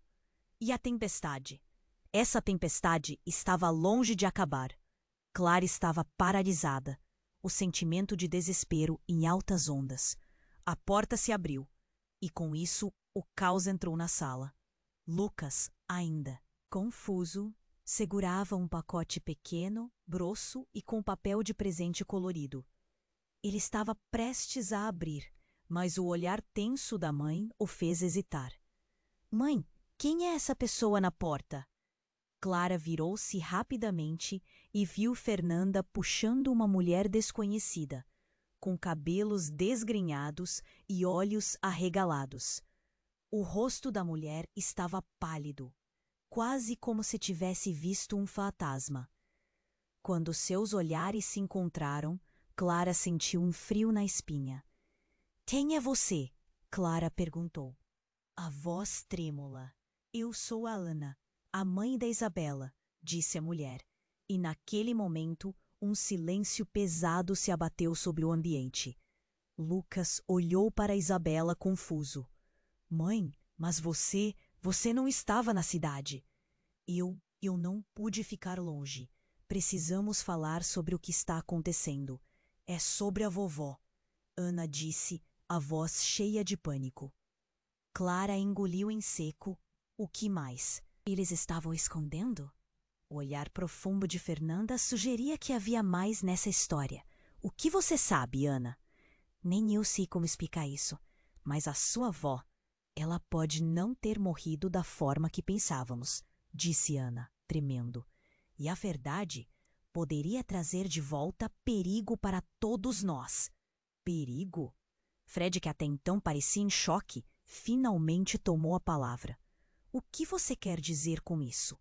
A: E a tempestade? Essa tempestade estava longe de acabar. Clara estava paralisada, o sentimento de desespero em altas ondas. A porta se abriu, e com isso o caos entrou na sala. Lucas, ainda confuso, segurava um pacote pequeno, grosso e com papel de presente colorido. Ele estava prestes a abrir, mas o olhar tenso da mãe o fez hesitar. Mãe, quem é essa pessoa na porta? Clara virou-se rapidamente e viu Fernanda puxando uma mulher desconhecida, com cabelos desgrenhados e olhos arregalados. O rosto da mulher estava pálido. quase como se tivesse visto um fantasma. Quando seus olhares se encontraram, Clara sentiu um frio na espinha. Quem é você? Clara perguntou. A voz trêmula. Eu sou a Ana, a mãe da Isabela, disse a mulher. E naquele momento, um silêncio pesado se abateu sobre o ambiente. Lucas olhou para Isabela confuso. Mãe, mas você não estava na cidade. Eu não pude ficar longe. Precisamos falar sobre o que está acontecendo. É sobre a vovó, Ana disse, a voz cheia de pânico. Clara engoliu em seco. O que mais? Eles estavam escondendo? O olhar profundo de Fernanda sugeria que havia mais nessa história. O que você sabe, Ana? Nem eu sei como explicar isso, mas a sua avó, ela pode não ter morrido da forma que pensávamos, disse Ana, tremendo. E a verdade poderia trazer de volta perigo para todos nós. Perigo? Fred, que até então parecia em choque, finalmente tomou a palavra. O que você quer dizer com isso?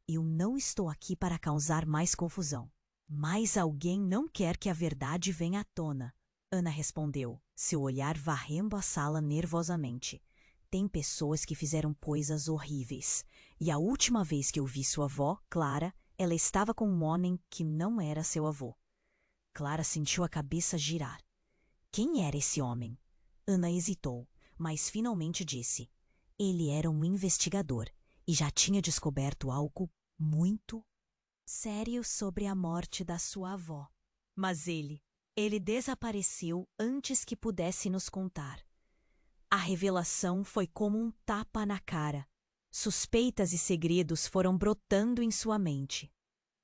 A: Eu não estou aqui para causar mais confusão. Mas alguém não quer que a verdade venha à tona. Ana respondeu, seu olhar varrendo a sala nervosamente. Tem pessoas que fizeram coisas horríveis. E a última vez que eu vi sua avó, Clara, ela estava com um homem que não era seu avô. Clara sentiu a cabeça girar. Quem era esse homem? Ana hesitou, mas finalmente disse. Ele era um investigador e já tinha descoberto algo muito sério sobre a morte da sua avó. Mas ele desapareceu antes que pudesse nos contar. A revelação foi como um tapa na cara. Suspeitas e segredos foram brotando em sua mente.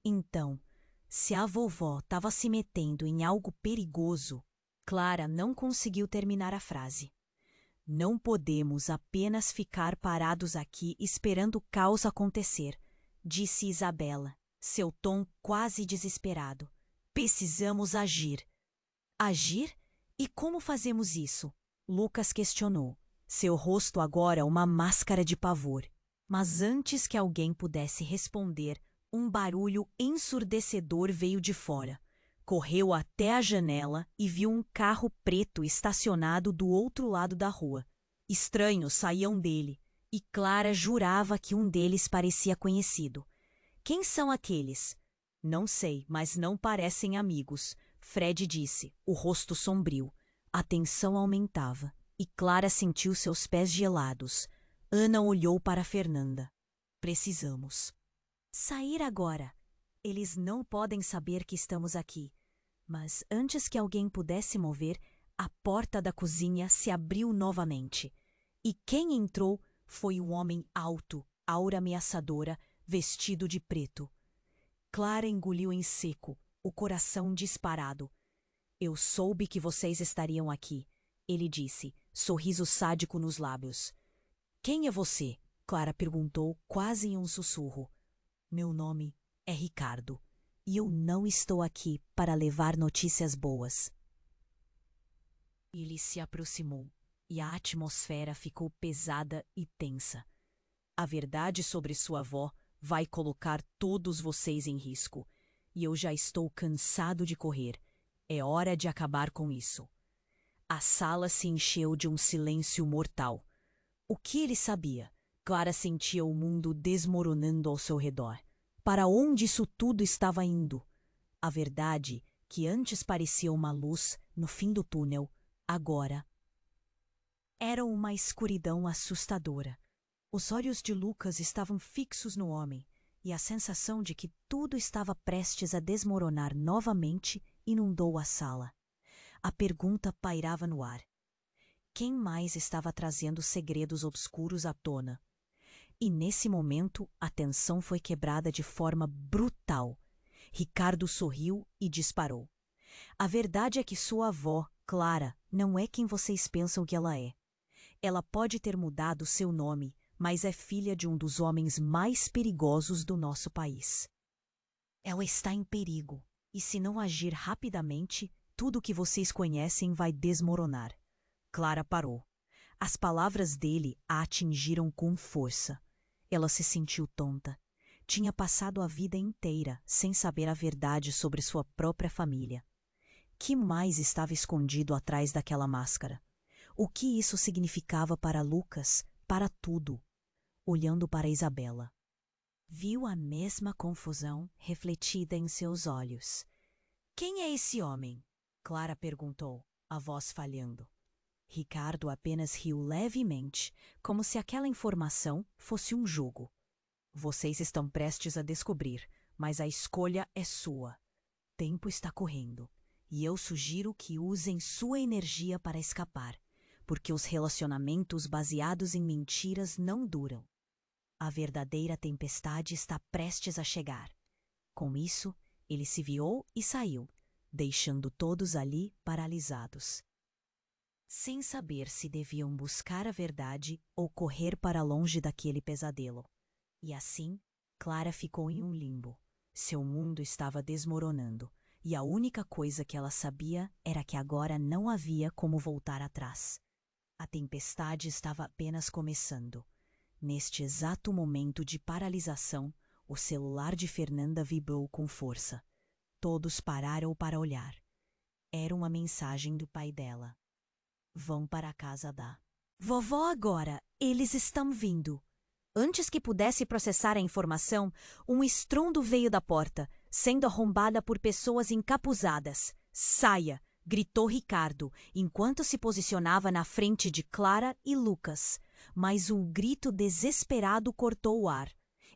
A: Então, se a vovó estava se metendo em algo perigoso, Clara não conseguiu terminar a frase. Não podemos apenas ficar parados aqui esperando o caos acontecer, disse Isabela, seu tom quase desesperado. Precisamos agir. Agir? E como fazemos isso? Lucas questionou, seu rosto agora uma máscara de pavor. Mas antes que alguém pudesse responder, um barulho ensurdecedor veio de fora. Correu até a janela e viu um carro preto estacionado do outro lado da rua. Estranhos saíam dele, e Clara jurava que um deles parecia conhecido. Quem são aqueles? Não sei, mas não parecem amigos, Fred disse, o rosto sombrio. A tensão aumentava, e Clara sentiu seus pés gelados. Ana olhou para Fernanda. Precisamos sair agora. Eles não podem saber que estamos aqui. Mas antes que alguém pudesse mover, a porta da cozinha se abriu novamente. E quem entrou foi um homem alto, aura ameaçadora, vestido de preto. Clara engoliu em seco, o coração disparado. Eu soube que vocês estariam aqui, ele disse, sorriso sádico nos lábios. Quem é você? Clara perguntou, quase em um sussurro. Meu nome é Ricardo, e eu não estou aqui para levar notícias boas. Ele se aproximou, e a atmosfera ficou pesada e tensa. A verdade sobre sua avó vai colocar todos vocês em risco, e eu já estou cansado de correr. É hora de acabar com isso. A sala se encheu de um silêncio mortal. O que ele sabia? Clara sentia o mundo desmoronando ao seu redor. Para onde isso tudo estava indo? A verdade, que antes parecia uma luz no fim do túnel, agora era uma escuridão assustadora. Os olhos de Lucas estavam fixos no homem, e a sensação de que tudo estava prestes a desmoronar novamente inundou a sala. A pergunta pairava no ar. Quem mais estava trazendo segredos obscuros à tona? E nesse momento a tensão foi quebrada de forma brutal. Ricardo sorriu e disparou. A verdade é que sua avó, Clara, não é quem vocês pensam que ela é. Ela pode ter mudado seu nome, mas é filha de um dos homens mais perigosos do nosso país. Ela está em perigo, e se não agir rapidamente, tudo o que vocês conhecem vai desmoronar. Clara parou. As palavras dele a atingiram com força. Ela se sentiu tonta. Tinha passado a vida inteira sem saber a verdade sobre sua própria família. Que mais estava escondido atrás daquela máscara? O que isso significava para Lucas, para tudo? Olhando para Isabela, viu a mesma confusão refletida em seus olhos. Quem é esse homem? Clara perguntou, a voz falhando. Ricardo apenas riu levemente, como se aquela informação fosse um jogo. Vocês estão prestes a descobrir, mas a escolha é sua. Tempo está correndo, e eu sugiro que usem sua energia para escapar, porque os relacionamentos baseados em mentiras não duram. A verdadeira tempestade está prestes a chegar. Com isso, ele se virou e saiu, deixando todos ali paralisados, sem saber se deviam buscar a verdade ou correr para longe daquele pesadelo. E assim, Clara ficou em um limbo. Seu mundo estava desmoronando, e a única coisa que ela sabia era que agora não havia como voltar atrás. A tempestade estava apenas começando. Neste exato momento de paralisação, o celular de Fernanda vibrou com força. Todos pararam para olhar. Era uma mensagem do pai dela. Vão para a casa da vovó agora, eles estão vindo. Antes que pudesse processar a informação, um estrondo veio da porta, sendo arrombada por pessoas encapuzadas. Saia! Gritou Ricardo, enquanto se posicionava na frente de Clara e Lucas. Mas um grito desesperado cortou o ar.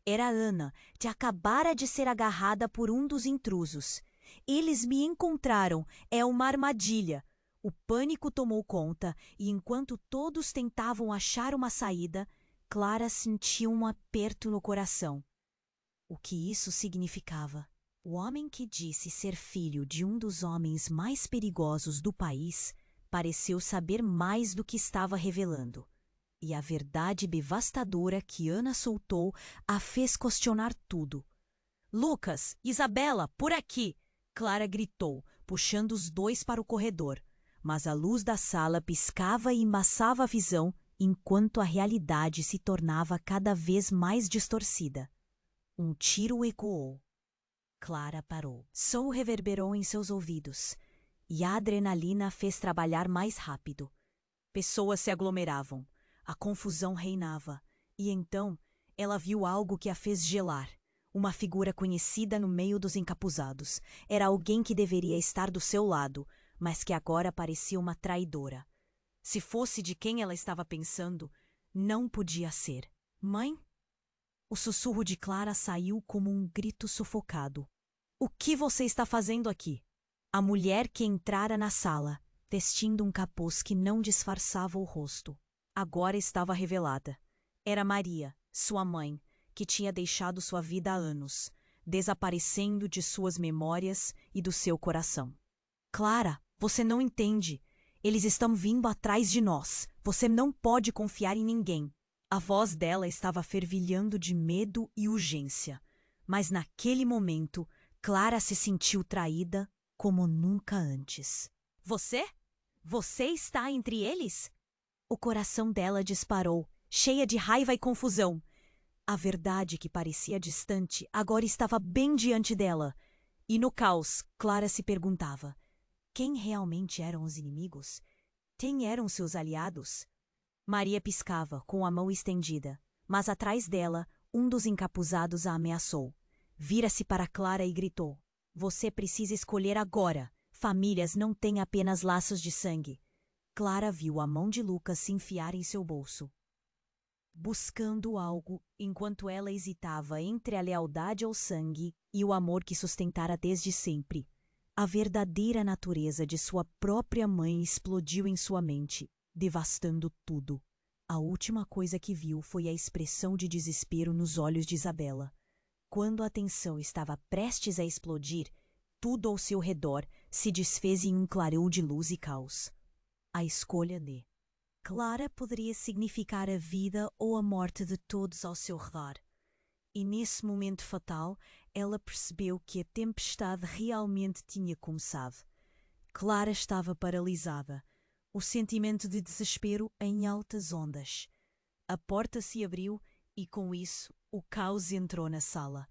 A: Era Ana, que acabara de ser agarrada por um dos intrusos. Eles me encontraram, é uma armadilha. O pânico tomou conta e, enquanto todos tentavam achar uma saída, Clara sentiu um aperto no coração. O que isso significava? O homem que disse ser filho de um dos homens mais perigosos do país pareceu saber mais do que estava revelando. E a verdade devastadora que Ana soltou a fez questionar tudo. Lucas, Isabela, por aqui! Clara gritou, puxando os dois para o corredor. Mas a luz da sala piscava e embaçava a visão, enquanto a realidade se tornava cada vez mais distorcida. Um tiro ecoou. Clara parou. Som reverberou em seus ouvidos, e a adrenalina fez trabalhar mais rápido. Pessoas se aglomeravam. A confusão reinava, e então ela viu algo que a fez gelar. Uma figura conhecida no meio dos encapuzados. Era alguém que deveria estar do seu lado, mas que agora parecia uma traidora. Se fosse de quem ela estava pensando, não podia ser. Mãe? O sussurro de Clara saiu como um grito sufocado. O que você está fazendo aqui? A mulher que entrara na sala, vestindo um capuz que não disfarçava o rosto, agora estava revelada. Era Maria, sua mãe, que tinha deixado sua vida há anos, desaparecendo de suas memórias e do seu coração. Clara, você não entende. Eles estão vindo atrás de nós. Você não pode confiar em ninguém. A voz dela estava fervilhando de medo e urgência. Mas naquele momento, Clara se sentiu traída como nunca antes. Você? Você está entre eles? O coração dela disparou, cheia de raiva e confusão. A verdade que parecia distante agora estava bem diante dela. E no caos, Clara se perguntava: quem realmente eram os inimigos? Quem eram seus aliados? Maria piscava, com a mão estendida, mas atrás dela, um dos encapuzados a ameaçou. Vira-se para Clara e gritou: você precisa escolher agora. Famílias não têm apenas laços de sangue. Clara viu a mão de Lucas se enfiar em seu bolso, buscando algo, enquanto ela hesitava entre a lealdade ao sangue e o amor que sustentara desde sempre. A verdadeira natureza de sua própria mãe explodiu em sua mente, devastando tudo. A última coisa que viu foi a expressão de desespero nos olhos de Isabela. Quando a tensão estava prestes a explodir, tudo ao seu redor se desfez em um clarão de luz e caos. A escolha de Clara poderia significar a vida ou a morte de todos ao seu redor. E nesse momento fatal, ela percebeu que a tempestade realmente tinha começado. Clara estava paralisada, o sentimento de desespero em altas ondas. A porta se abriu E com isso, o caos entrou na sala.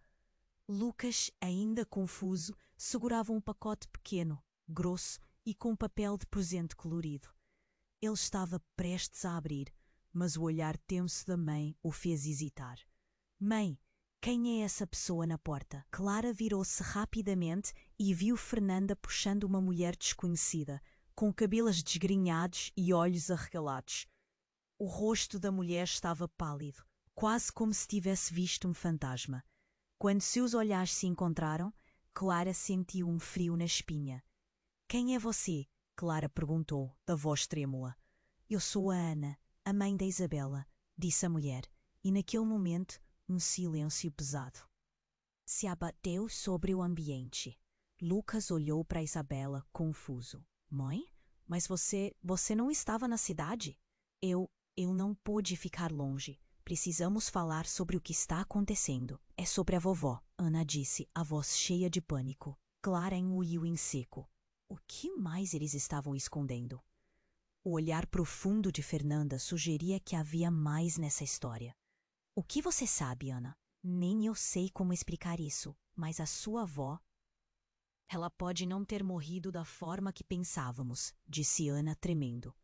A: Lucas, ainda confuso, segurava um pacote pequeno, grosso e com papel de presente colorido. Ele estava prestes a abrir, mas o olhar tenso da mãe o fez hesitar. Mãe, quem é essa pessoa na porta? Clara virou-se rapidamente e viu Fernanda puxando uma mulher desconhecida, com cabelos desgrenhados e olhos arregalados. O rosto da mulher estava pálido, quase como se tivesse visto um fantasma. Quando seus olhares se encontraram, Clara sentiu um frio na espinha. Quem é você? Clara perguntou, da voz trêmula. Eu sou a Ana, a mãe da Isabela, disse a mulher, e naquele momento um silêncio pesado se abateu sobre o ambiente. Lucas olhou para Isabela, confuso. Mãe? Mas você não estava na cidade? Eu não pude ficar longe. Precisamos falar sobre o que está acontecendo. É sobre a vovó, Ana disse, a voz cheia de pânico. Clara engoliu em seco. O que mais eles estavam escondendo? O olhar profundo de Fernanda sugeria que havia mais nessa história. O que você sabe, Ana? Nem eu sei como explicar isso, mas a sua avó... Ela pode não ter morrido da forma que pensávamos, disse Ana tremendo.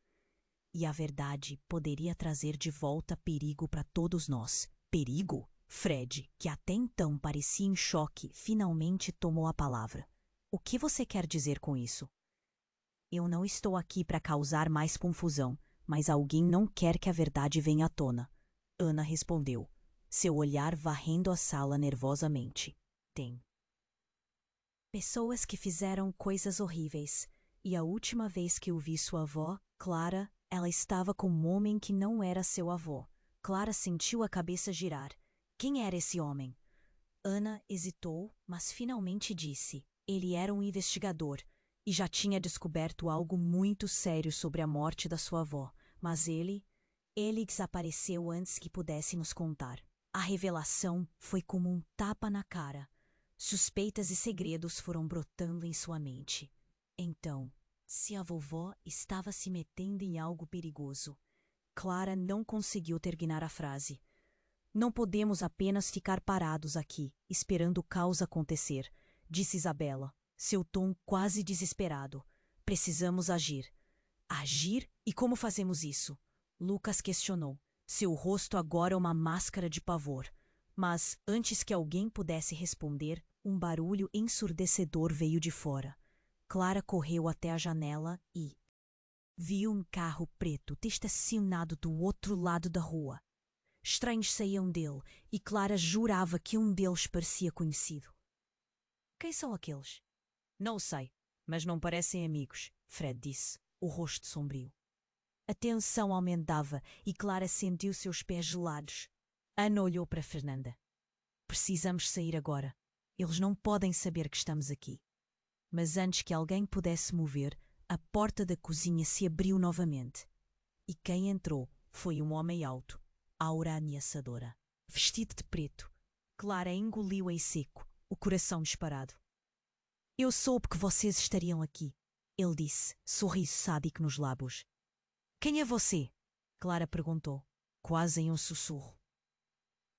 A: E a verdade poderia trazer de volta perigo para todos nós. Perigo? Fred, que até então parecia em choque, finalmente tomou a palavra. O que você quer dizer com isso? Eu não estou aqui para causar mais confusão, mas alguém não quer que a verdade venha à tona. Ana respondeu, seu olhar varrendo a sala nervosamente. Tem pessoas que fizeram coisas horríveis, e a última vez que eu vi sua avó, Clara, ela estava com um homem que não era seu avô. Clara sentiu a cabeça girar. Quem era esse homem? Ana hesitou, mas finalmente disse. Ele era um investigador e já tinha descoberto algo muito sério sobre a morte da sua avó. Mas ele desapareceu antes que pudesse nos contar. A revelação foi como um tapa na cara. Suspeitas e segredos foram brotando em sua mente. Então, se a vovó estava se metendo em algo perigoso. Clara não conseguiu terminar a frase. Não podemos apenas ficar parados aqui, esperando o caos acontecer, disse Isabela, seu tom quase desesperado. Precisamos agir. Agir? E como fazemos isso? Lucas questionou. Seu rosto agora é uma máscara de pavor. Mas, antes que alguém pudesse responder, um barulho ensurdecedor veio de fora. Clara correu até a janela e viu um carro preto estacionado do outro lado da rua. Estranhos saíam dele e Clara jurava que um deles parecia conhecido. Quem são aqueles? Não sei, mas não parecem amigos, Fred disse, o rosto sombrio. A tensão aumentava e Clara sentiu seus pés gelados. Ana olhou para Fernanda. Precisamos sair agora. Eles não podem saber que estamos aqui. Mas antes que alguém pudesse mover, a porta da cozinha se abriu novamente. E quem entrou foi um homem alto, aura ameaçadora, vestido de preto. Clara engoliu em seco, o coração disparado. Eu soube que vocês estariam aqui, ele disse, sorriso sádico nos lábios. Quem é você? Clara perguntou, quase em um sussurro.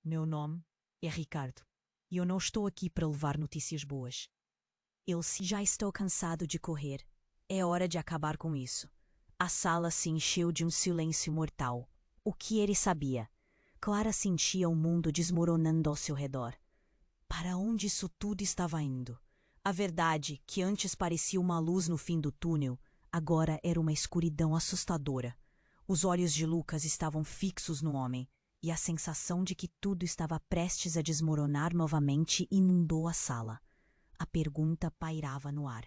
A: Meu nome é Ricardo, e eu não estou aqui para levar notícias boas. Já estou cansado de correr. É hora de acabar com isso. A sala se encheu de um silêncio mortal. O que ele sabia? Clara sentia o mundo desmoronando ao seu redor. Para onde isso tudo estava indo? A verdade, que antes parecia uma luz no fim do túnel, agora era uma escuridão assustadora. Os olhos de Lucas estavam fixos no homem, e a sensação de que tudo estava prestes a desmoronar novamente inundou a sala. A pergunta pairava no ar.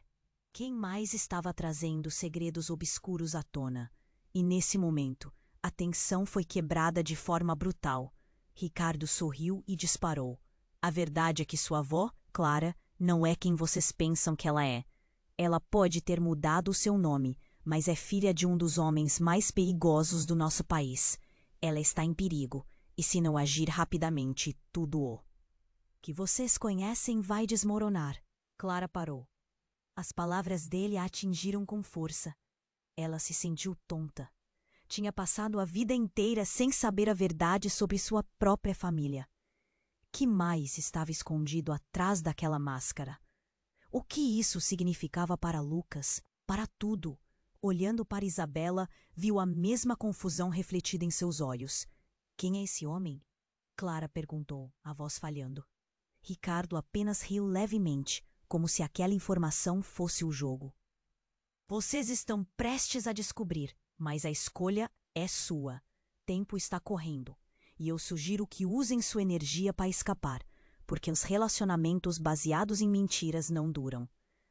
A: Quem mais estava trazendo segredos obscuros à tona? E nesse momento, a tensão foi quebrada de forma brutal. Ricardo sorriu e disparou. A verdade é que sua avó, Clara, não é quem vocês pensam que ela é. Ela pode ter mudado o seu nome, mas é filha de um dos homens mais perigosos do nosso país. Ela está em perigo, e se não agir rapidamente, tudo o que vocês conhecem vai desmoronar. Clara parou. As palavras dele a atingiram com força. Ela se sentiu tonta. tinha passado a vida inteira sem saber a verdade sobre sua própria família. Que mais estava escondido atrás daquela máscara? O que isso significava para Lucas? Para tudo. Olhando para Isabela, viu a mesma confusão refletida em seus olhos. Quem é esse homem? Clara perguntou, a voz falhando. Ricardo apenas riu levemente, como se aquela informação fosse o jogo. Vocês estão prestes a descobrir, mas a escolha é sua. Tempo está correndo, e eu sugiro que usem sua energia para escapar, porque os relacionamentos baseados em mentiras não duram.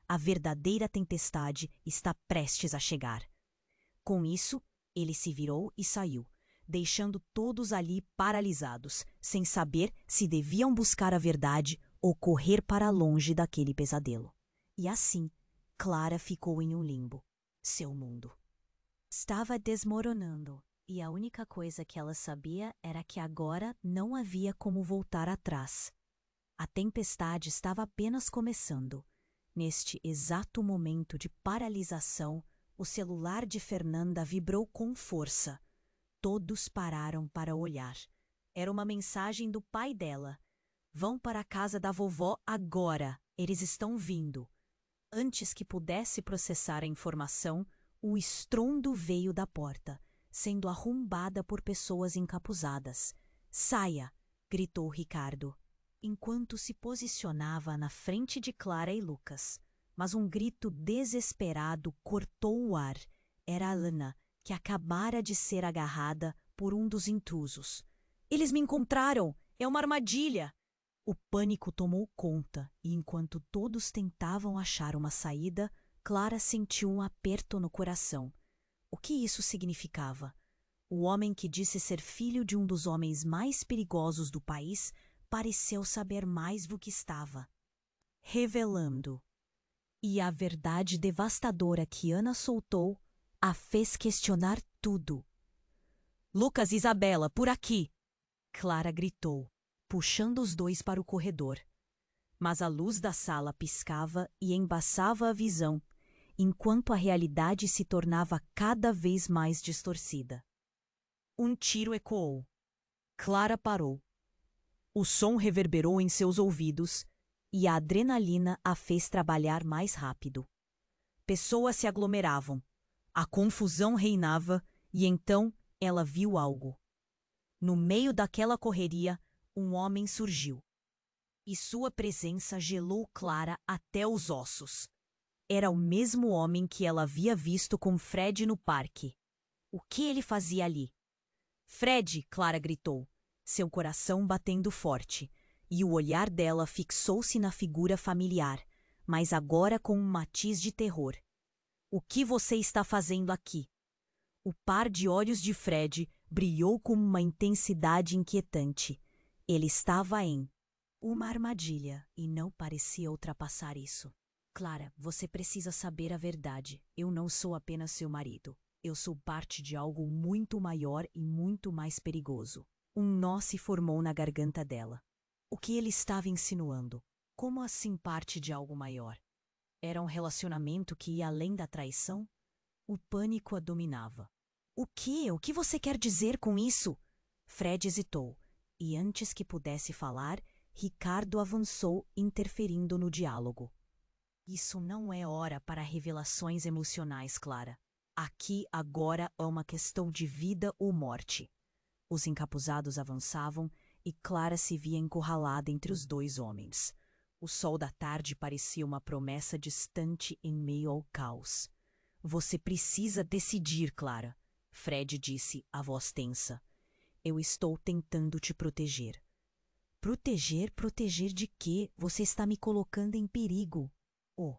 A: A verdadeira tempestade está prestes a chegar. Com isso, ele se virou e saiu, deixando todos ali paralisados, sem saber se deviam buscar a verdade ou correr para longe daquele pesadelo. E assim, Clara ficou em um limbo. Seu mundo estava desmoronando, e a única coisa que ela sabia era que agora não havia como voltar atrás. A tempestade estava apenas começando. Neste exato momento de paralisação, o celular de Fernanda vibrou com força. Todos pararam para olhar. Era uma mensagem do pai dela. Vão para a casa da vovó agora. Eles estão vindo. Antes que pudesse processar a informação, o estrondo veio da porta, sendo arrombada por pessoas encapuzadas. Saia! Gritou Ricardo, enquanto se posicionava na frente de Clara e Lucas. Mas um grito desesperado cortou o ar. Era a Lana, que acabara de ser agarrada por um dos intrusos. Eles me encontraram! É uma armadilha! O pânico tomou conta, e enquanto todos tentavam achar uma saída, Clara sentiu um aperto no coração. O que isso significava? O homem que disse ser filho de um dos homens mais perigosos do país pareceu saber mais do que estava revelando. E a verdade devastadora que Ana soltou a fez questionar tudo. Lucas e Isabela, por aqui! Clara gritou, puxando os dois para o corredor. Mas a luz da sala piscava e embaçava a visão, enquanto a realidade se tornava cada vez mais distorcida. Um tiro ecoou. Clara parou. O som reverberou em seus ouvidos e a adrenalina a fez trabalhar mais rápido. Pessoas se aglomeravam. A confusão reinava e então ela viu algo. No meio daquela correria, um homem surgiu. E sua presença gelou Clara até os ossos. Era o mesmo homem que ela havia visto com Fred no parque. O que ele fazia ali? Fred! Clara gritou, seu coração batendo forte, e o olhar dela fixou-se na figura familiar, mas agora com um matiz de terror. O que você está fazendo aqui? O par de olhos de Fred brilhou com uma intensidade inquietante. Ele estava em uma armadilha e não parecia ultrapassar isso. Clara, você precisa saber a verdade. Eu não sou apenas seu marido. Eu sou parte de algo muito maior e muito mais perigoso. Um nó se formou na garganta dela. O que ele estava insinuando? Como assim parte de algo maior? Era um relacionamento que ia além da traição? O pânico a dominava. O quê? O que você quer dizer com isso? Fred hesitou, e antes que pudesse falar, Ricardo avançou, interferindo no diálogo. Isso não é hora para revelações emocionais, Clara. Aqui, agora, é uma questão de vida ou morte. Os encapuzados avançavam e Clara se via encurralada entre os dois homens. O sol da tarde parecia uma promessa distante em meio ao caos. Você precisa decidir, Clara, Fred disse, a voz tensa. Eu estou tentando te proteger. Proteger? Proteger de quê? Você está me colocando em perigo. O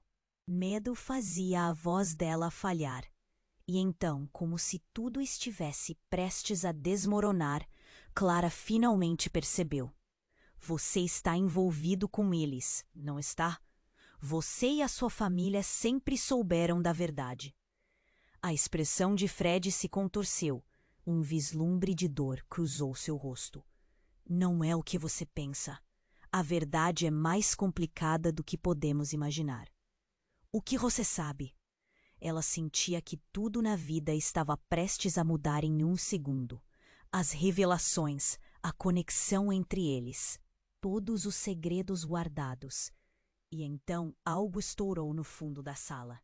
A: medo fazia a voz dela falhar. E então, como se tudo estivesse prestes a desmoronar, Clara finalmente percebeu. Você está envolvido com eles, não está? Você e a sua família sempre souberam da verdade. A expressão de Fred se contorceu. Um vislumbre de dor cruzou seu rosto. Não é o que você pensa. A verdade é mais complicada do que podemos imaginar. O que você sabe? ela sentia que tudo na vida estava prestes a mudar em um segundo. As revelações, a conexão entre eles, todos os segredos guardados. E então algo estourou no fundo da sala.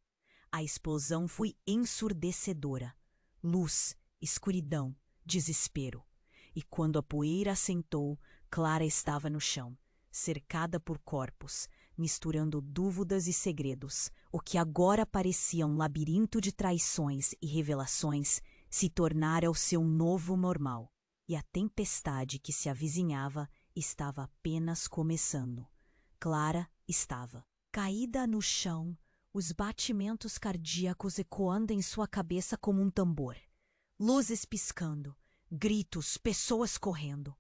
A: A explosão foi ensurdecedora. Luz, escuridão, desespero. E quando a poeira assentou, Clara estava no chão, cercada por corpos, misturando dúvidas e segredos. O que agora parecia um labirinto de traições e revelações se tornara o seu novo normal. E a tempestade que se avizinhava estava apenas começando. Clara estava caída no chão, os batimentos cardíacos ecoando em sua cabeça como um tambor. Luzes piscando, gritos, pessoas correndo.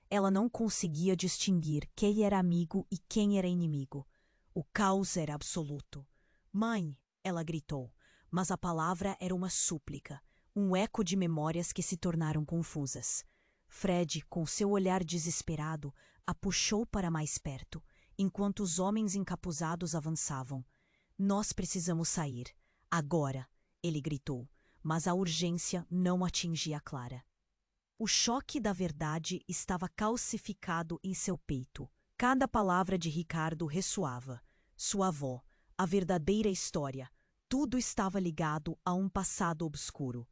A: Ela não conseguia distinguir quem era amigo e quem era inimigo. O caos era absoluto. "Mãe!" ela gritou, mas a palavra era uma súplica, um eco de memórias que se tornaram confusas. Fred, com seu olhar desesperado, a puxou para mais perto, enquanto os homens encapuzados avançavam. "Nós precisamos sair. Agora!" ele gritou, mas a urgência não atingia Clara. O choque da verdade estava calcificado em seu peito. Cada palavra de Ricardo ressoava. Sua avó, a verdadeira história, tudo estava ligado a um passado obscuro.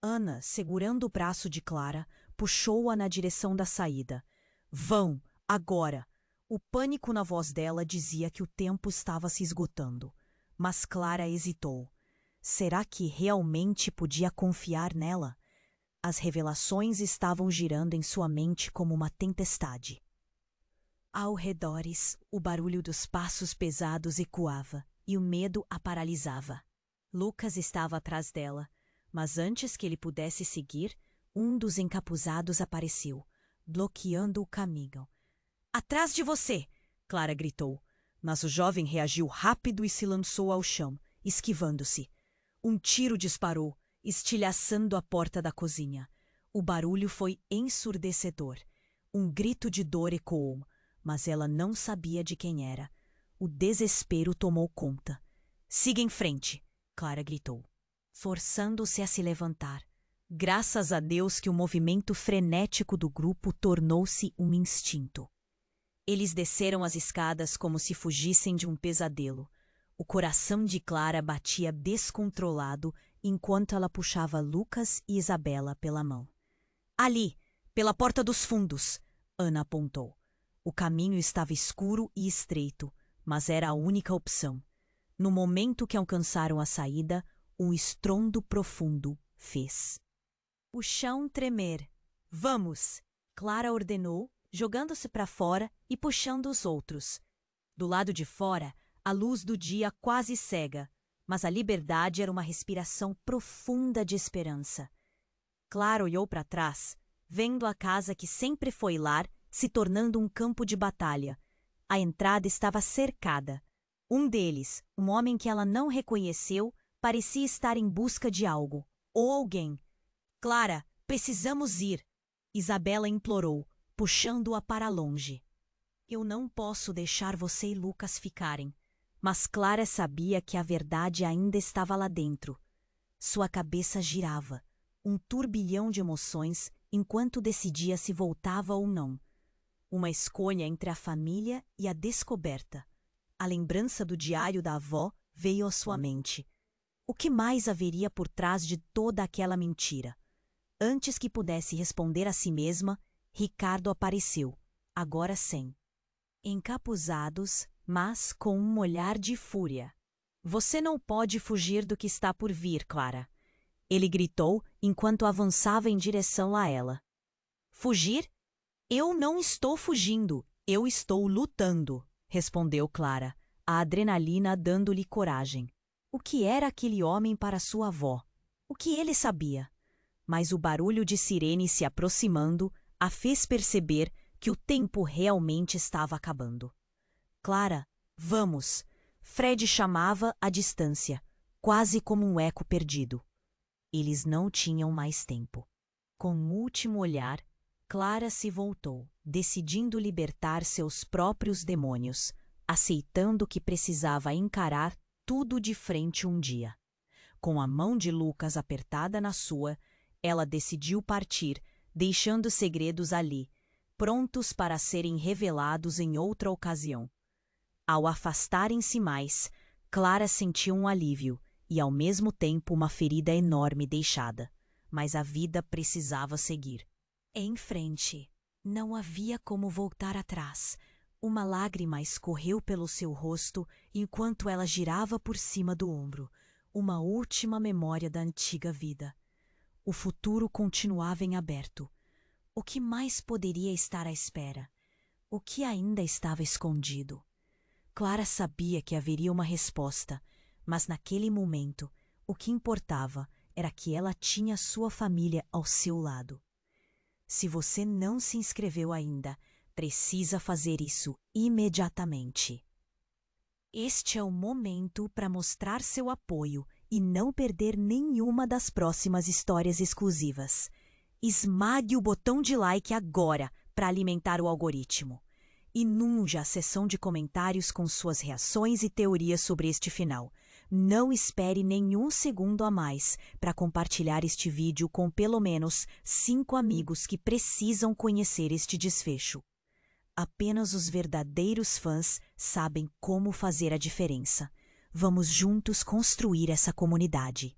A: Ana, segurando o braço de Clara, puxou-a na direção da saída. "Vão, agora!" O pânico na voz dela dizia que o tempo estava se esgotando. Mas Clara hesitou. Será que realmente podia confiar nela? As revelações estavam girando em sua mente como uma tempestade. Ao redores, o barulho dos passos pesados ecoava e o medo a paralisava. Lucas estava atrás dela, mas antes que ele pudesse seguir, um dos encapuzados apareceu, bloqueando o caminho. "Atrás de você!" Clara gritou, mas o jovem reagiu rápido e se lançou ao chão, esquivando-se. Um tiro disparou, estilhaçando a porta da cozinha. O barulho foi ensurdecedor. Um grito de dor ecoou, mas ela não sabia de quem era. O desespero tomou conta. "Siga em frente!" Clara gritou, forçando-se a se levantar. Graças a Deus que o movimento frenético do grupo tornou-se um instinto. Eles desceram as escadas como se fugissem de um pesadelo. O coração de Clara batia descontrolado enquanto ela puxava Lucas e Isabela pela mão. "Ali, pela porta dos fundos!" Ana apontou. O caminho estava escuro e estreito, mas era a única opção. No momento que alcançaram a saída, um estrondo profundo fez o chão tremer. "Vamos!" Clara ordenou, jogando-se para fora e puxando os outros. Do lado de fora, a luz do dia quase cega, mas a liberdade era uma respiração profunda de esperança. Clara olhou para trás, vendo a casa que sempre foi lar se tornando um campo de batalha. A entrada estava cercada. Um deles, um homem que ela não reconheceu, parecia estar em busca de algo, ou alguém. "Clara, precisamos ir!" Isabela implorou, puxando-a para longe. "Eu não posso deixar você e Lucas ficarem." Mas Clara sabia que a verdade ainda estava lá dentro. Sua cabeça girava, um turbilhão de emoções, enquanto decidia se voltava ou não. Uma escolha entre a família e a descoberta. A lembrança do diário da avó veio à sua mente. O que mais haveria por trás de toda aquela mentira? Antes que pudesse responder a si mesma, Ricardo apareceu, agora sem encapuzados, mas com um olhar de fúria. "Você não pode fugir do que está por vir, Clara!" Ele gritou enquanto avançava em direção a ela. "Fugir? Eu não estou fugindo, eu estou lutando!" respondeu Clara, a adrenalina dando-lhe coragem. O que era aquele homem para sua avó? O que ele sabia? Mas o barulho de sirene se aproximando a fez perceber que o tempo realmente estava acabando. "Clara, vamos!" Fred chamava à distância, quase como um eco perdido. Eles não tinham mais tempo. Com um último olhar, Clara se voltou, decidindo libertar seus próprios demônios, aceitando que precisava encarar tudo de frente um dia. Com a mão de Lucas apertada na sua, ela decidiu partir, deixando segredos ali, prontos para serem revelados em outra ocasião. Ao afastarem-se mais, Clara sentiu um alívio e, ao mesmo tempo, uma ferida enorme deixada. Mas a vida precisava seguir. Em frente. Não havia como voltar atrás. Uma lágrima escorreu pelo seu rosto enquanto ela girava por cima do ombro. Uma última memória da antiga vida. O futuro continuava em aberto. O que mais poderia estar à espera? O que ainda estava escondido? Clara sabia que haveria uma resposta, mas naquele momento, o que importava era que ela tinha sua família ao seu lado. Se você não se inscreveu ainda, precisa fazer isso imediatamente. Este é o momento para mostrar seu apoio e não perder nenhuma das próximas histórias exclusivas. Esmague o botão de like agora para alimentar o algoritmo. Inunde a seção de comentários com suas reações e teorias sobre este final. Não espere nenhum segundo a mais para compartilhar este vídeo com pelo menos 5 amigos que precisam conhecer este desfecho. Apenas os verdadeiros fãs sabem como fazer a diferença. Vamos juntos construir essa comunidade.